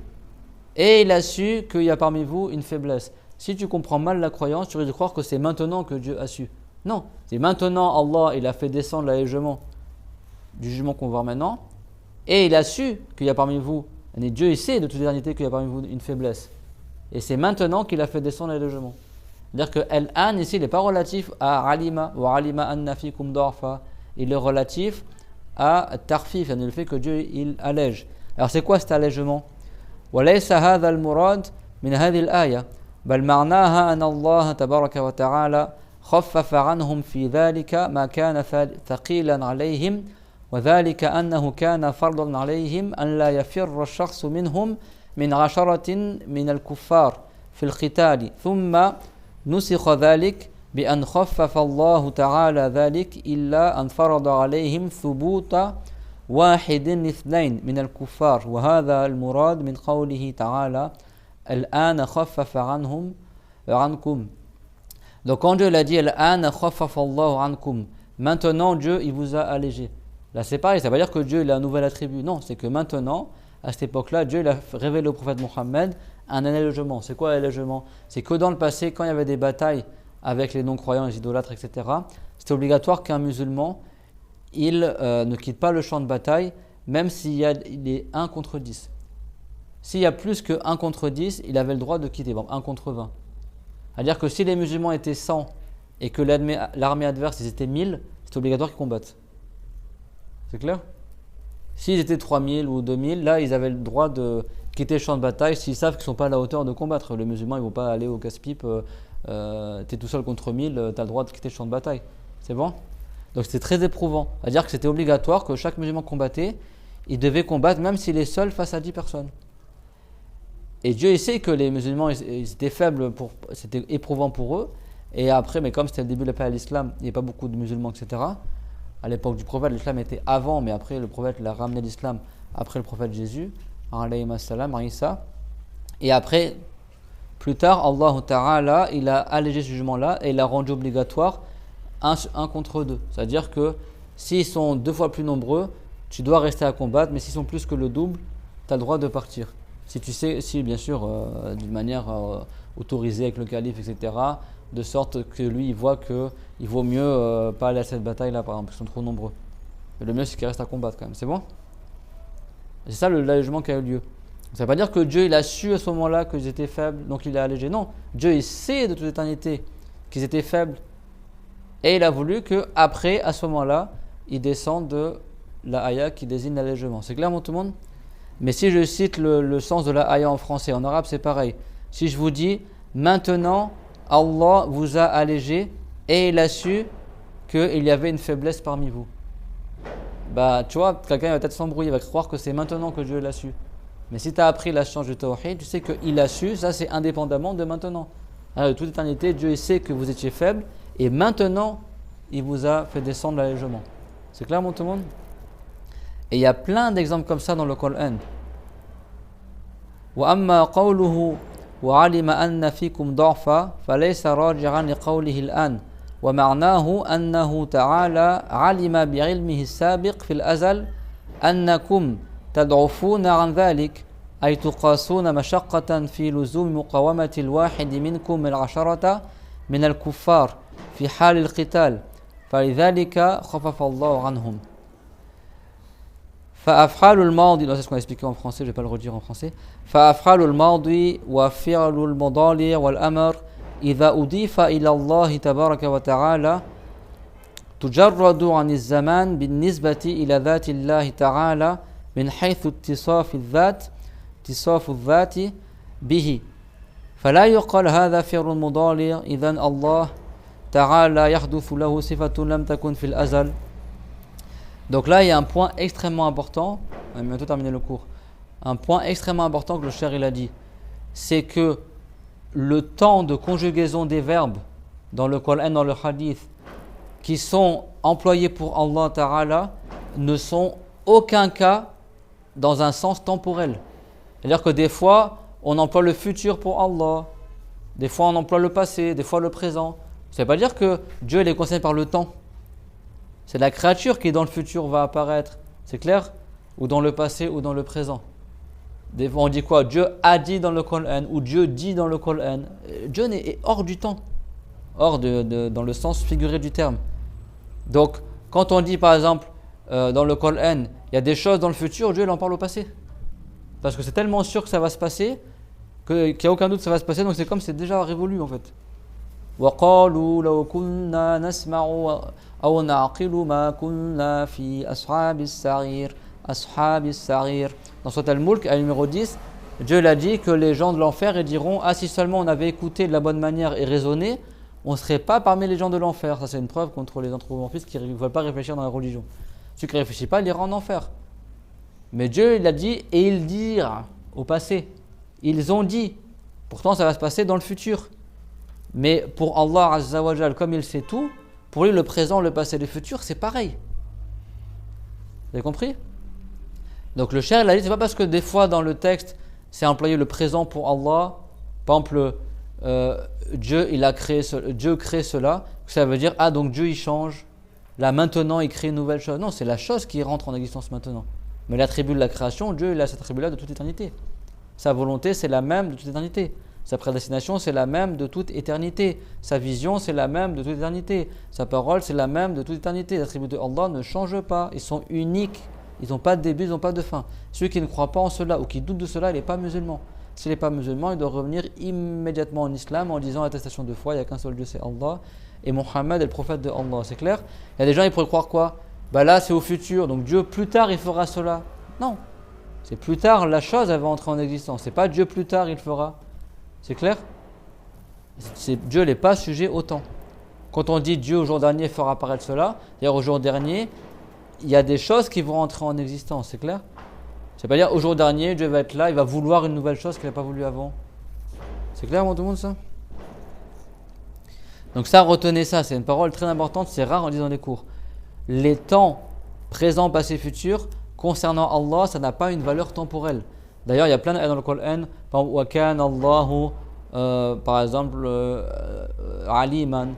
et il a su qu'il y a parmi vous une faiblesse. Si tu comprends mal la croyance, tu risques de croire que c'est maintenant que Dieu a su. Non, c'est maintenant Allah, il a fait descendre l'allègement du jugement qu'on voit maintenant et il a su qu'il y a parmi vous, et Dieu il sait de toute éternité qu'il y a parmi vous une faiblesse. Et c'est maintenant qu'il a fait descendre l'allègement. C'est-à-dire que Al-An ici, il n'est pas relatif à Alima ou Alima anna fikum darfa. Il est relatif à Tarfif, c'est-à-dire le fait que Dieu il allège. Alors c'est quoi cet allègement? وَلَيْسَ هَذَا الْمُرَادِ مِنْ هَذِهِ الْآيَةِ بَلْ مَعْنَاهَا أَنَّ اللَّهَ تَبَارَكَ وَتَعَالَى خَفَّفَ عَنْهُمْ فِي ذَلِكَ مَا كَانَ ثَقِيلًا عَلَيْهِمْ وَذَلِكَ أَنَّهُ كَانَ فَرْضًا عَلَيْهِمْ أَنْ لَا يَفِرَّ الشَّخْصُ مِنْهُمْ مِنْ عَشَرَةٍ مِنَ الْكُفَّارِ في القتال ثم نسخ ذلك بأن خفف الله تعالى ذلك إلا أن فرض عليهم ثبوت واحد اثنين من الكفار وهذا المراد من قوله تعالى الآن خفف عنكم. Donc quand Dieu l'a dit الآن خفف الله عنكم, maintenant Dieu il vous a allégé. Là c'est pareil, ça veut dire que Dieu il a un nouvel attribut. Non, c'est que maintenant, à cette époque-là, Dieu il a révélé au prophète Mohammed un allègement. C'est quoi l'allègement? C'est que dans le passé, quand il y avait des batailles avec les non-croyants, les idolâtres, etc., c'était obligatoire qu'un musulman il ne quitte pas le champ de bataille, même s'il est 1 contre 10. S'il y a plus que 1 contre 10, il avait le droit de quitter, bon, 1 contre 20. C'est-à-dire que si les musulmans étaient 100 et que l'armée adverse ils étaient 1000, c'est obligatoire qu'ils combattent. C'est clair? S'ils étaient 3000 ou 2000, là ils avaient le droit de quitter le champ de bataille s'ils savent qu'ils ne sont pas à la hauteur de combattre. Les musulmans ils ne vont pas aller au casse-pipe, tu es tout seul contre 1000, tu as le droit de quitter le champ de bataille. C'est bon? Donc c'était très éprouvant. C'est-à-dire que c'était obligatoire que chaque musulman combattait, il devait combattre même s'il est seul face à 10 personnes. Et Dieu il sait que les musulmans ils étaient faibles, c'était éprouvant pour eux. Et après, mais comme c'était le début de l'appel à l'islam, il n'y a pas beaucoup de musulmans, etc. À l'époque du prophète, l'islam était avant, mais après le prophète l'a ramené l'islam après le prophète Jésus, alayhi salam, Isa. Et après, plus tard, Allah Ta'ala, il a allégé ce jugement-là et il a rendu obligatoire 1 contre 2. C'est-à-dire que s'ils sont 2 fois plus nombreux, tu dois rester à combattre, mais s'ils sont plus que le double, tu as le droit de partir. Si tu sais, si bien sûr, d'une manière autorisée avec le calife, etc., de sorte que lui, il voit qu'il vaut mieux pas aller à cette bataille-là, par exemple, parce qu'ils sont trop nombreux. Mais le mieux, c'est qu'il reste à combattre quand même. C'est bon? C'est ça l'allègement qui a eu lieu. Ça ne veut pas dire que Dieu il a su à ce moment-là qu'ils étaient faibles, donc il a allégé. Non, Dieu il sait de toute éternité qu'ils étaient faibles. Et il a voulu qu'après, à ce moment-là, il descende de la ayah qui désigne l'allègement. C'est clair, tout le monde? Mais si je cite le sens de la ayah en français, en arabe c'est pareil. Si je vous dis, maintenant, Allah vous a allégé et il a su qu'il y avait une faiblesse parmi vous. Bah, tu vois, quelqu'un va peut-être s'embrouiller, il va croire que c'est maintenant que Dieu l'a su. Mais si tu as appris la science du tawhid, tu sais qu'il a su, ça c'est indépendamment de maintenant. Alors, de toute éternité, Dieu il sait que vous étiez faible et maintenant, il vous a fait descendre l'allègement. C'est clair, tout le monde? Et il y a plein d'exemples comme ça dans le Coran. وَأَمَّا قَوْلُهُ وَعَلِمَ أَنَّ فِيكُمْ ضَعْفًا فَلَيْسَ رَاجِعًا لِقَوْلِهِ الْآنِ ومعناه أنه تعالى علم بعلمه السابق في الأزل أنكم تضعفون عن ذلك أي تقاسون مشقة في لزوم مقاومة الواحد منكم العشرة من الكفار في حال القتال فلذلك خفف الله عنهم. فأفعال الماضي, c'est ce qu'on a expliqué en français, je ne vais pas le redire en français. فأفعال الماضي وفعل المضارع والأمر إذا أضيف إلى الله تبارك وتعالى تجرد عن الزمان بالنسبة إلى ذات الله تعالى من حيث اتصاف الذات به فلا يقال هذا فعل مضارع إذن الله تعالى يحدث له صفة لم تكن في الأزل. Donc là il y a un point extrêmement important, on va bientôt terminer le cours, un point extrêmement important que le cheikh il a dit, c'est que le temps de conjugaison des verbes dans le Coran, dans le hadith, qui sont employés pour Allah Ta'ala, ne sont aucun cas dans un sens temporel. C'est-à-dire que des fois, on emploie le futur pour Allah, Des fois on emploie le passé, des fois le présent. Ça ne veut pas dire que Dieu il est concerné par le temps. C'est la créature qui dans le futur va apparaître. C'est clair? Ou dans le passé ou dans le présent. Des fois on dit quoi? Dieu a dit dans le Coran ou Dieu dit dans le Coran. Dieu est hors du temps. Hors dans le sens figuré du terme. Donc quand on dit par exemple dans le Coran, il y a des choses dans le futur, Dieu il en parle au passé. Parce que c'est tellement sûr que ça va se passer qu'il n'y a aucun doute que ça va se passer, donc c'est comme si c'est déjà révolu en fait. وَقَالُوا لَوْ كُنَّا نَسْمَعُ أَوْ نَعْقِلُ مَا كُنَّا فِي أَصْحَابِ السَّعِيرِ أَصْحَابِ السَّعِيرِ. Dans Sourate Al-Mulk, à numéro 10, Dieu l'a dit que les gens de l'enfer ils diront: ah, si seulement on avait écouté de la bonne manière et raisonné, on ne serait pas parmi les gens de l'enfer. Ça c'est une preuve contre les anthropomorphistes qui ne veulent pas réfléchir dans la religion. Celui qui ne réfléchit pas, il ira en enfer. Mais Dieu il a dit et ils dirent au passé. Ils ont dit. Pourtant ça va se passer dans le futur. Mais pour Allah Azza wa Jal, comme il sait tout, pour lui le présent, le passé et le futur, c'est pareil. Vous avez compris? Donc le cheikh il a dit, c'est pas parce que des fois dans le texte c'est employé le présent pour Allah, par exemple Dieu il a créé Dieu crée cela, que ça veut dire ah donc Dieu il change, là maintenant il crée une nouvelle chose. Non, c'est la chose qui rentre en existence maintenant. Mais l'attribut de la création, Dieu il a cet attribut-là de toute éternité. Sa volonté c'est la même de toute éternité. Sa prédestination c'est la même de toute éternité. Sa vision c'est la même de toute éternité. Sa parole c'est la même de toute éternité. Les attributs de Allah ne changent pas. Ils sont uniques. Ils n'ont pas de début, ils n'ont pas de fin. Celui qui ne croit pas en cela ou qui doute de cela, il n'est pas musulman. S'il n'est pas musulman, il doit revenir immédiatement en islam en disant attestation de foi, il n'y a qu'un seul Dieu, c'est Allah. Et Mohammed est le prophète de Allah. C'est clair? Il y a des gens qui pourraient croire quoi? Bah là c'est au futur, donc Dieu plus tard il fera cela. Non. C'est plus tard, la chose elle va entrer en existence. C'est pas Dieu plus tard il fera. C'est clair? Dieu n'est pas sujet au temps. Quand on dit Dieu au jour dernier fera apparaître cela, c'est-à-dire au jour dernier, il y a des choses qui vont entrer en existence, c'est clair? C'est pas dire au jour dernier, Dieu va être là, il va vouloir une nouvelle chose qu'il n'a pas voulu avant. C'est clair pour tout le monde ça? Donc ça, retenez ça, c'est une parole très importante, c'est rare en disant les cours. Les temps présent, passé, futur, concernant Allah, ça n'a pas une valeur temporelle. D'ailleurs, il y a plein d'ayats dans le Coran, par exemple, aliman.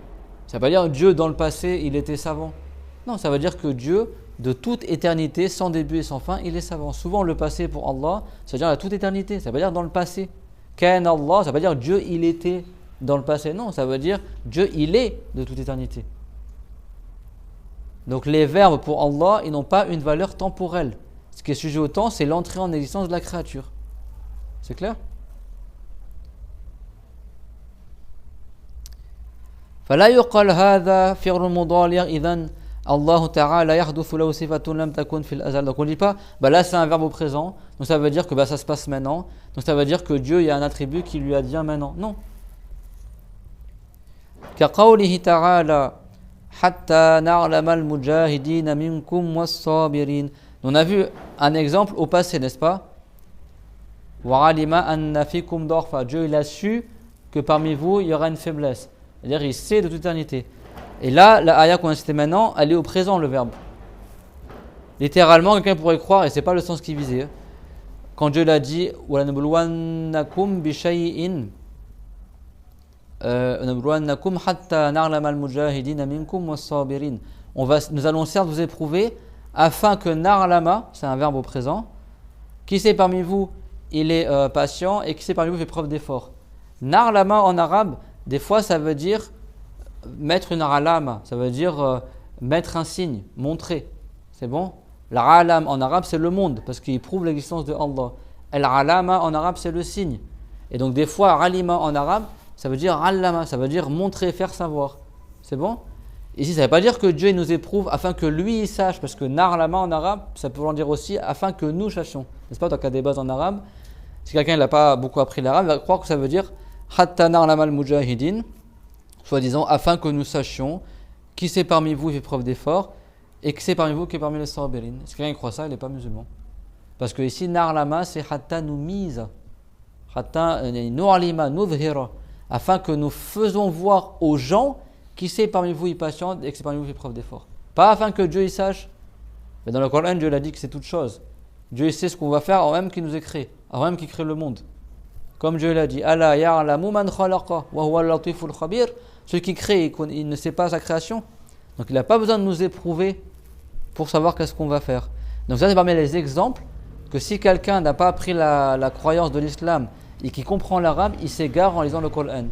Ça ne veut pas dire Dieu dans le passé, il était savant. Non, ça veut dire que Dieu, de toute éternité, sans début et sans fin, il est savant. Souvent, le passé pour Allah, ça veut dire à toute éternité. Ça veut dire dans le passé. Kan Allah, ça veut pas dire Dieu, il était dans le passé. Non, ça veut dire Dieu, il est de toute éternité. Donc, les verbes pour Allah, ils n'ont pas une valeur temporelle. Ce qui est sujet au temps, c'est l'entrée en existence de la créature. C'est clair? فلا يقال هذا فعل مضارع إذن Allah Ta'ala yahduthu lahu sifatun lam takun fil azal. Donc on ne dit pas, bah là c'est un verbe au présent, donc ça veut dire que bah, ça se passe maintenant, donc ça veut dire que Dieu il y a un attribut qui lui advient maintenant. Non. كقوله تعالى حتى نعلم المجاهدين منكم والصابرين. On a vu un exemple au passé, n'est-ce pas? وعلم أن فيكم ضعفا. Dieu il a su que parmi vous il y aura une faiblesse. C'est-à-dire il sait de toute éternité. Et là, la ayah qu'on a citée maintenant, elle est au présent, le verbe. Littéralement, quelqu'un pourrait croire, et ce n'est pas le sens qu'il visait, quand Dieu l'a dit وَلَنَبْلُوَنَّكُمْ بِشَيْءٍ نَبْلُوَنَّكُمْ حَتَّى نَعْلَمَ الْمُجَاهِدِينَ مِنْكُمْ وَالصَّابِرِينَ. Nous allons certes vous éprouver, afin que na'lama, c'est un verbe au présent, qui sait parmi vous, il est patient, et qui sait parmi vous fait preuve d'effort. Na'lama en arabe, des fois ça veut dire mettre une alama, ça veut dire mettre un signe, montrer. C'est bon? L'alam en arabe c'est le monde parce qu'il prouve l'existence de Allah. Al-alama en arabe c'est le signe. Et donc des fois alima en arabe ça veut dire allama, ça veut dire montrer, faire savoir. C'est bon? Ici ça ne veut pas dire que Dieu nous éprouve afin que lui il sache, parce que narlama en arabe ça peut vouloir dire aussi afin que nous sachions. N'est-ce pas? Tant qu'il y a des bases en arabe, si quelqu'un n'a pas beaucoup appris l'arabe, il va croire que ça veut dire hatta narlama al-mujahidin, soi-disant afin que nous sachions qui c'est parmi vous qui fait preuve d'effort et qui c'est parmi vous qui est parmi les sabirin. Si quelqu'un croit ça, il n'est pas musulman. Parce que ici, narlama, c'est hatta numiza, hatta nu'alima, nudhira, afin que nous faisons voir aux gens qui c'est parmi vous qui patiente et qui c'est parmi vous qui fait preuve d'effort. Pas afin que Dieu y sache. Mais dans le Coran, Dieu l'a dit que c'est toute chose. Dieu sait ce qu'on va faire avant même qu'il nous ait créé, avant même qu'il crée le monde. Comme Dieu l'a dit, Ala ya'lamu man khalaqa wa huwa al-latiful khabir. Celui qui crée, il ne sait pas sa création. Donc il n'a pas besoin de nous éprouver pour savoir qu'est-ce qu'on va faire. Donc ça, c'est parmi les exemples que si quelqu'un n'a pas appris la croyance de l'islam et qui comprend l'arabe, il s'égare en lisant le Coran.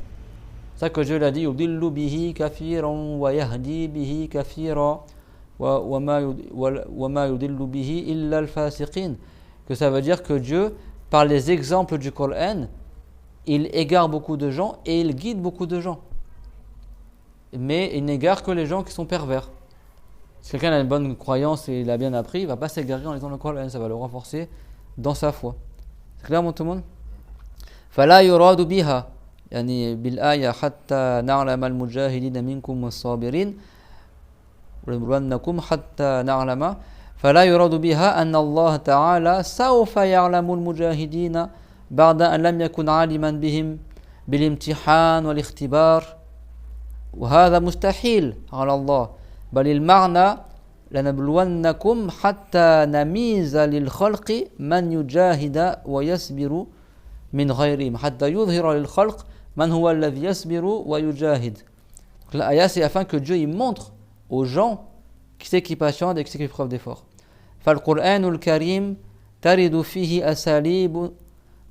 C'est ça que Dieu l'a dit, yudillu bihi kafiran wa yahdi bihi kafira wa ma yudillu bihi illa al-fasiqin. Que ça veut dire que Dieu, par les exemples du Coran, il égare beaucoup de gens et il guide beaucoup de gens. Mais il n'égare que les gens qui sont pervers. Si quelqu'un a une bonne croyance et il a bien appris, il ne va pas s'égarer en lisant le Coran, ça va le renforcer dans sa foi. C'est clair, tout le monde? فلا يراد بها يعني بالآية حتى نعلم المجاهدين منكم والصابرين ولنبلونكم حتى نعلم فلا يراد بها أن الله تعالى سوف يعلم المجاهدين بعد أن لم يكن عالما بهم بالامتحان والاختبار وهذا مستحيل على الله بل المعنى لنبلونكم حتى نميز للخلق من يجاهد ويصبر من غيرهم حتى يظهر للخلق من هو الذي يصبر ويجاهد. L'ayah, c'est afin que Dieu il montre aux gens qui c'est qui patiente et qui c'est qui fait preuve d'effort. فالقرآن الكريم ترد فيه أساليب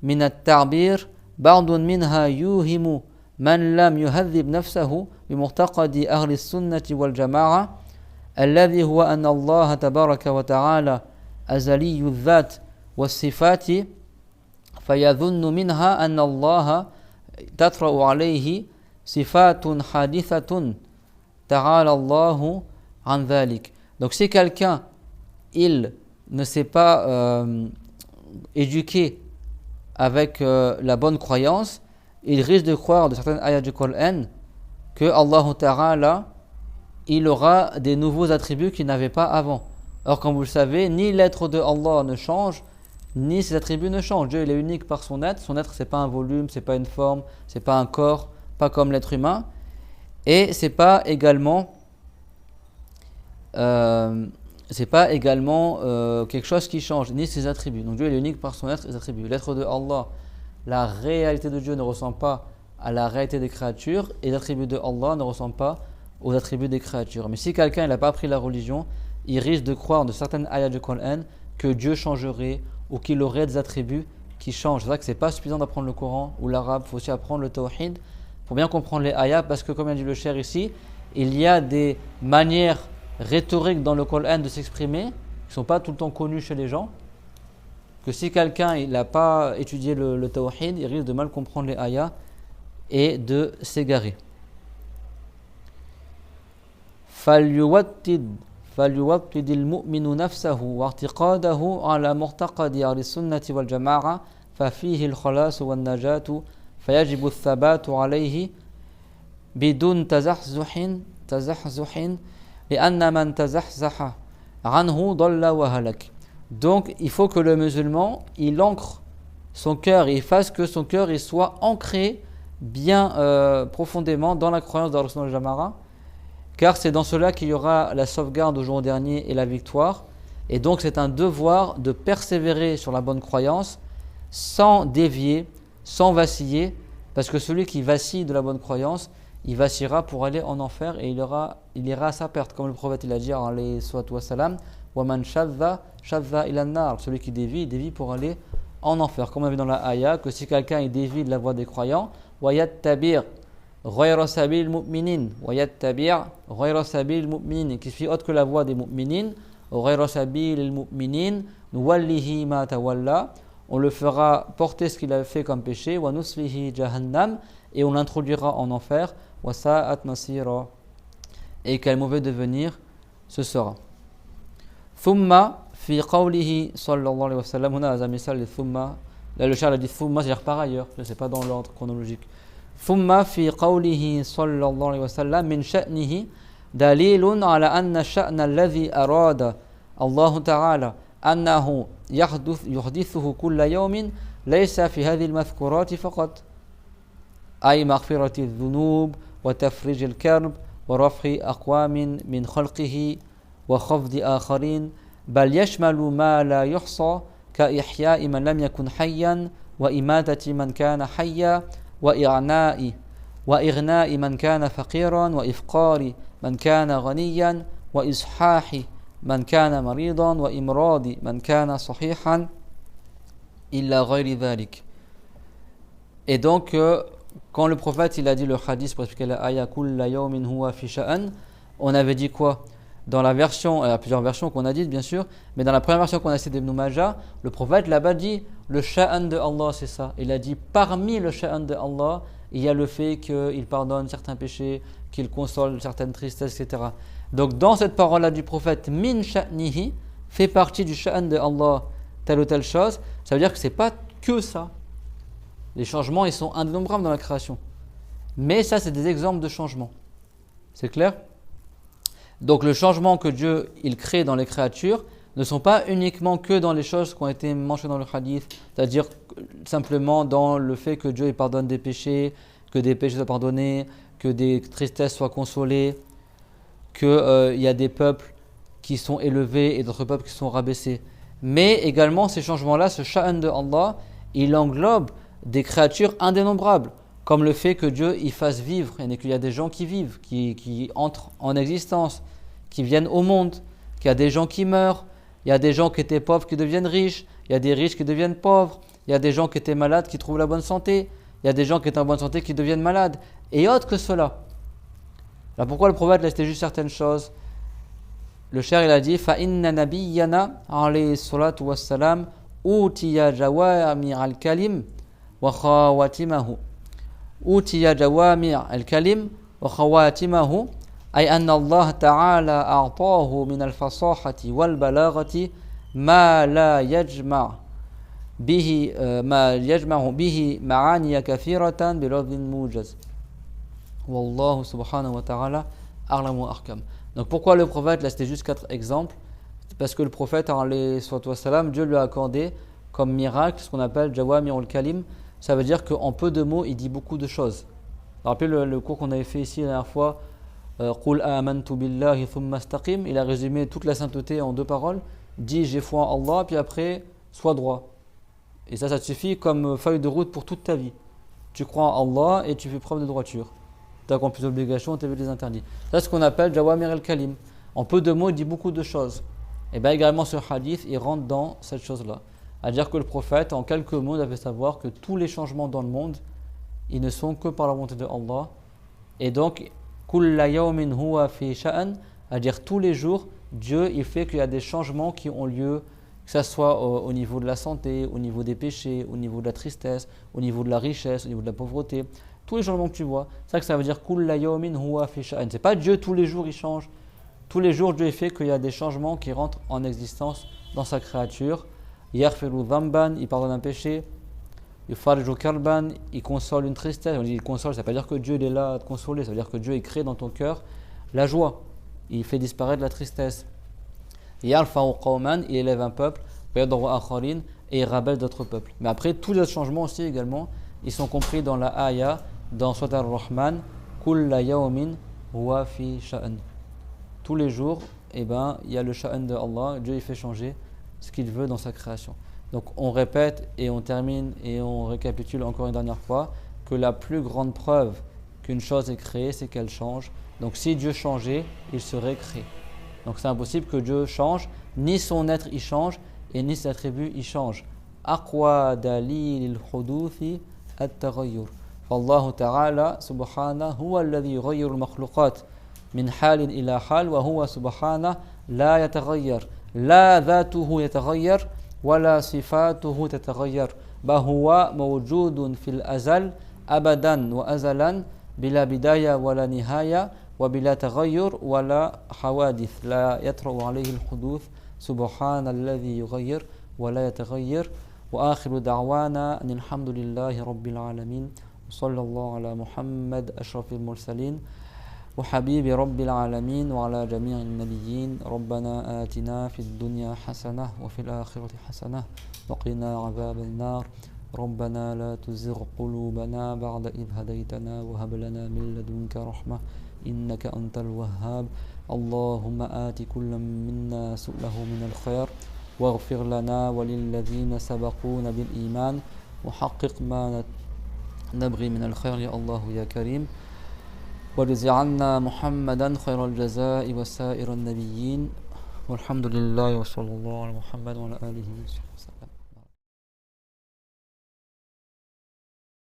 من التعبير بعض منها يوهم من لم يهذب نفسه بمعتقد أهل السنة والجماعة الذي هو أن الله تبارك وتعالى أزلي الذات والصفات فيظن منها أن الله تطرأ عليه صفات حادثة تعالى الله عن ذلك. Donc si quelqu'un il ne s'est pas éduqué avec la bonne croyance, il risque de croire de certaines ayats du Coran que Allah Ta'ala il aura des nouveaux attributs qu'il n'avait pas avant. Or, comme vous le savez, ni l'être de Allah ne change, ni ses attributs ne changent. Dieu il est unique par son être. Son être, c'est pas un volume, c'est pas une forme, c'est pas un corps, pas comme l'être humain, et c'est pas également quelque chose qui change, ni ses attributs. Donc Dieu il est unique par son être et ses attributs. L'être de Allah, la réalité de Dieu ne ressemble pas à la réalité des créatures, et les attributs de Allah ne ressemblent pas aux attributs des créatures. Mais si quelqu'un n'a pas appris la religion, il risque de croire de certaines ayats du Coran que Dieu changerait ou qu'il aurait des attributs qui changent. C'est vrai que ce n'est pas suffisant d'apprendre le Coran ou l'arabe, il faut aussi apprendre le tawhid pour bien comprendre les ayats, parce que comme a dit le cher ici, il y a des manières rhétoriques dans le Coran de s'exprimer qui ne sont pas tout le temps connues chez les gens, que si quelqu'un n'a pas étudié le tawhid, il risque de mal comprendre les ayats et de s'égarer. فليوطد المؤمن نفسه واعتقاده على معتقد أهل السنة والجماعة ففيه الخلاص والنجاة فيجب الثبات عليه بدون تزحزح لأن من تزحزح عنه ضل وهلك. Donc il faut que le musulman il ancre son cœur, il fasse que son cœur il soit ancré bien profondément dans la croyance d'Ahl Sunnah wal Jama'a, car c'est dans cela qu'il y aura la sauvegarde au jour dernier et la victoire. Et donc c'est un devoir de persévérer sur la bonne croyance sans dévier, sans vaciller, parce que celui qui vacille de la bonne croyance, il vacillera pour aller en enfer et il ira à sa perte, comme le prophète il a dit alayhi salatu wassalam, وَمَنْ شَذَّ إِلَى النَّارِ, celui qui dévie, il dévie pour aller en enfer. Comme on a vu dans la ayah, que si quelqu'un il dévie de la voie des croyants, وَيَتَّبِعْ غَيْرَ سَبِيلِ الْمُؤْمِنِينَ وَيَتَّبِعْ غَيْرَ سَبِيلِ الْمُؤْمِنِينَ, qui suit autre que la voie des mu'minin, غَيْرَ سَبِيلِ الْمُؤْمِنِينَ نُوَلِّهِ مَا تَوَلَّى, on le fera porter ce qu'il a fait comme péché, وَنُسْلِهِ جَهَنَّمْ, et on l'introduira en enfer, وَسَاءَتْ مَصِيرًا, et quel mauvais devenir ce sera. ثم في قوله صلى الله عليه وسلم, هنا هذا مثال للثم, là le char a dit ثم, c'est-à-dire par ailleurs, je ne sais pas dans l'ordre chronologique. ثم في قوله صلى الله عليه وسلم من شأنه دليل على أن الشأن الذي أراد الله تعالى أنه يحدثه كل يوم ليس في هذه المذكورات فقط, أي مغفرة الذنوب وتفريج الكرب ورفع أقوام من خلقه وخفض آخرين, بل يشمل ما لا يحصى كإحياء من لم يكن حيا وإماتة من كان حيا وإغناء من كان فقيرا وإفقار من كان غنيا وإصحاح من كان مريضا وإمراض من كان صحيحا إلا غير ذلك. Et donc, quand le prophète il a dit le hadith pour expliquer la ayah kulla yawmin huwa fi sha'an, on avait dit quoi? Dans la version, il y a plusieurs versions qu'on a dites bien sûr, mais dans la première version qu'on a citée d'Ibn Majah, le prophète là-bas dit le sha'an de Allah, c'est ça. Il a dit parmi le sha'an de Allah, il y a le fait qu'il pardonne certains péchés, qu'il console certaines tristesses, etc. Donc dans cette parole-là du prophète, min sha'nihi, fait partie du sha'an de Allah, telle ou telle chose, ça veut dire que c'est pas que ça. Les changements, ils sont indénombrables dans la création. Mais ça, c'est des exemples de changements. C'est clair? Donc le changement que Dieu il crée dans les créatures ne sont pas uniquement que dans les choses qui ont été mentionnées dans le hadith, c'est-à-dire simplement dans le fait que Dieu il pardonne des péchés, que des péchés soient pardonnés, que des tristesses soient consolées, qu'il y a des peuples qui sont élevés et d'autres peuples qui sont rabaissés. Mais également ces changements-là, ce sha'an de Allah, il englobe des créatures indénombrables, comme le fait que Dieu y fasse vivre, et qu'il y a des gens qui vivent, qui entrent en existence, qui viennent au monde, qu'il y a des gens qui meurent, il y a des gens qui étaient pauvres qui deviennent riches, il y a des riches qui deviennent pauvres, il y a des gens qui étaient malades qui trouvent la bonne santé, il y a des gens qui étaient en bonne santé qui deviennent malades, et autre que cela. Alors pourquoi le prophète laisse juste certaines choses? Le cher il a dit فَإِنَّ نَبِيَّنَا عَلَيْهِ الصَّلَاةُ وَالسَّلَامُ أُوتِيَ جَوَامِعَ الْكَلِمِ وخواتمه أوتي جوامع الكلم وخواتمه أي أن الله تعالى أعطاه من الفصاحة والبلاغة ما يجمع به معاني كثيرة بلفظ موجز والله سبحانه وتعالى أعلم وأحكم. Donc pourquoi le prophète, là c'était juste 4 exemples, parce que le prophète alayhi salam, Dieu lui a accordé comme miracle ce qu'on appelle Jawami'ul Kalim. Ça veut dire qu'en peu de mots, il dit beaucoup de choses. Rappelez le cours qu'on avait fait ici la dernière fois, Qul amantu billahi thumma istaqim. Il a résumé toute la sainteté en 2 paroles. Dis j'ai foi en Allah, puis après, sois droit. Et ça te suffit comme feuille de route pour toute ta vie. Tu crois en Allah et tu fais preuve de droiture. Tu accomplis les obligations, tu évites les interdits. Ça, c'est ce qu'on appelle Jawamir al-Kalim. En peu de mots, il dit beaucoup de choses. Et bien également, ce hadith, il rentre dans cette chose-là. À dire que le prophète, en quelques mots, devait savoir que tous les changements dans le monde, ils ne sont que par la volonté de Allah. Et donc, kulla yawmin huwa fi sha'an, à dire tous les jours, Dieu, il fait qu'il y a des changements qui ont lieu, que ce soit au niveau de la santé, au niveau des péchés, au niveau de la tristesse, au niveau de la richesse, au niveau de la pauvreté. Tous les changements que tu vois, c'est ça que ça veut dire kulla yawmin huwa fi sha'an. C'est pas Dieu tous les jours il change. Tous les jours, Dieu fait qu'il y a des changements qui rentrent en existence dans sa créature. Yaghfiru dhanban, il pardonne un péché. Yufariju karban, il console une tristesse. On dit il console, ça ne veut pas dire que Dieu il est là à te consoler, ça veut dire que Dieu il crée dans ton cœur la joie. Il fait disparaître la tristesse. Yarfa'u qawman, il élève un peuple. Yadru akharin, et il rabaisse d'autres peuples. Mais après, tous les autres changements aussi également, ils sont compris dans la ayah, dans Surat Ar-Rahman, Kulla yawmin huwa fi sha'an. Tous les jours, il y a le sha'an de Allah, Dieu il fait changer ce qu'il veut dans sa création. Donc on répète et on termine et on récapitule encore une dernière fois que la plus grande preuve qu'une chose est créée, c'est qu'elle change. Donc si Dieu changeait, il serait créé. Donc c'est impossible que Dieu change, ni son être y change et ni ses attributs y changent. Aqwa dalil al-huduthi at-taghayyur. فالله تعالى سبحانه هو الذي يغير المخلوقات من حال إلى حال وهو سبحانه لا يتغير لا ذاته يتغير ولا صفاته تتغير بل هو موجود في الأزل أبدا وأزلا بلا بداية ولا نهاية وبلا تغير ولا حوادث لا يطرأ عليه الحدوث سبحان الذي يغير ولا يتغير وآخر دعوانا أن الحمد لله رب العالمين صلى الله على محمد أشرف المرسلين وحبيب رب العالمين وعلى جميع النبيين ربنا آتنا في الدنيا حسنة وفي الآخرة حسنة وقنا عذاب النار ربنا لا تزغ قلوبنا بعد إذ هديتنا وهب لنا من لدنك رحمة إنك أنت الوهاب اللهم آت كل منا سؤله من الخير واغفر لنا وللذين سبقونا بالإيمان وحقق ما نبغي من الخير يا الله يا كريم وجز عنا محمدا خير الجزاء وسائر النبيين والحمد لله وصلى الله على محمد وعلى آله وصحبه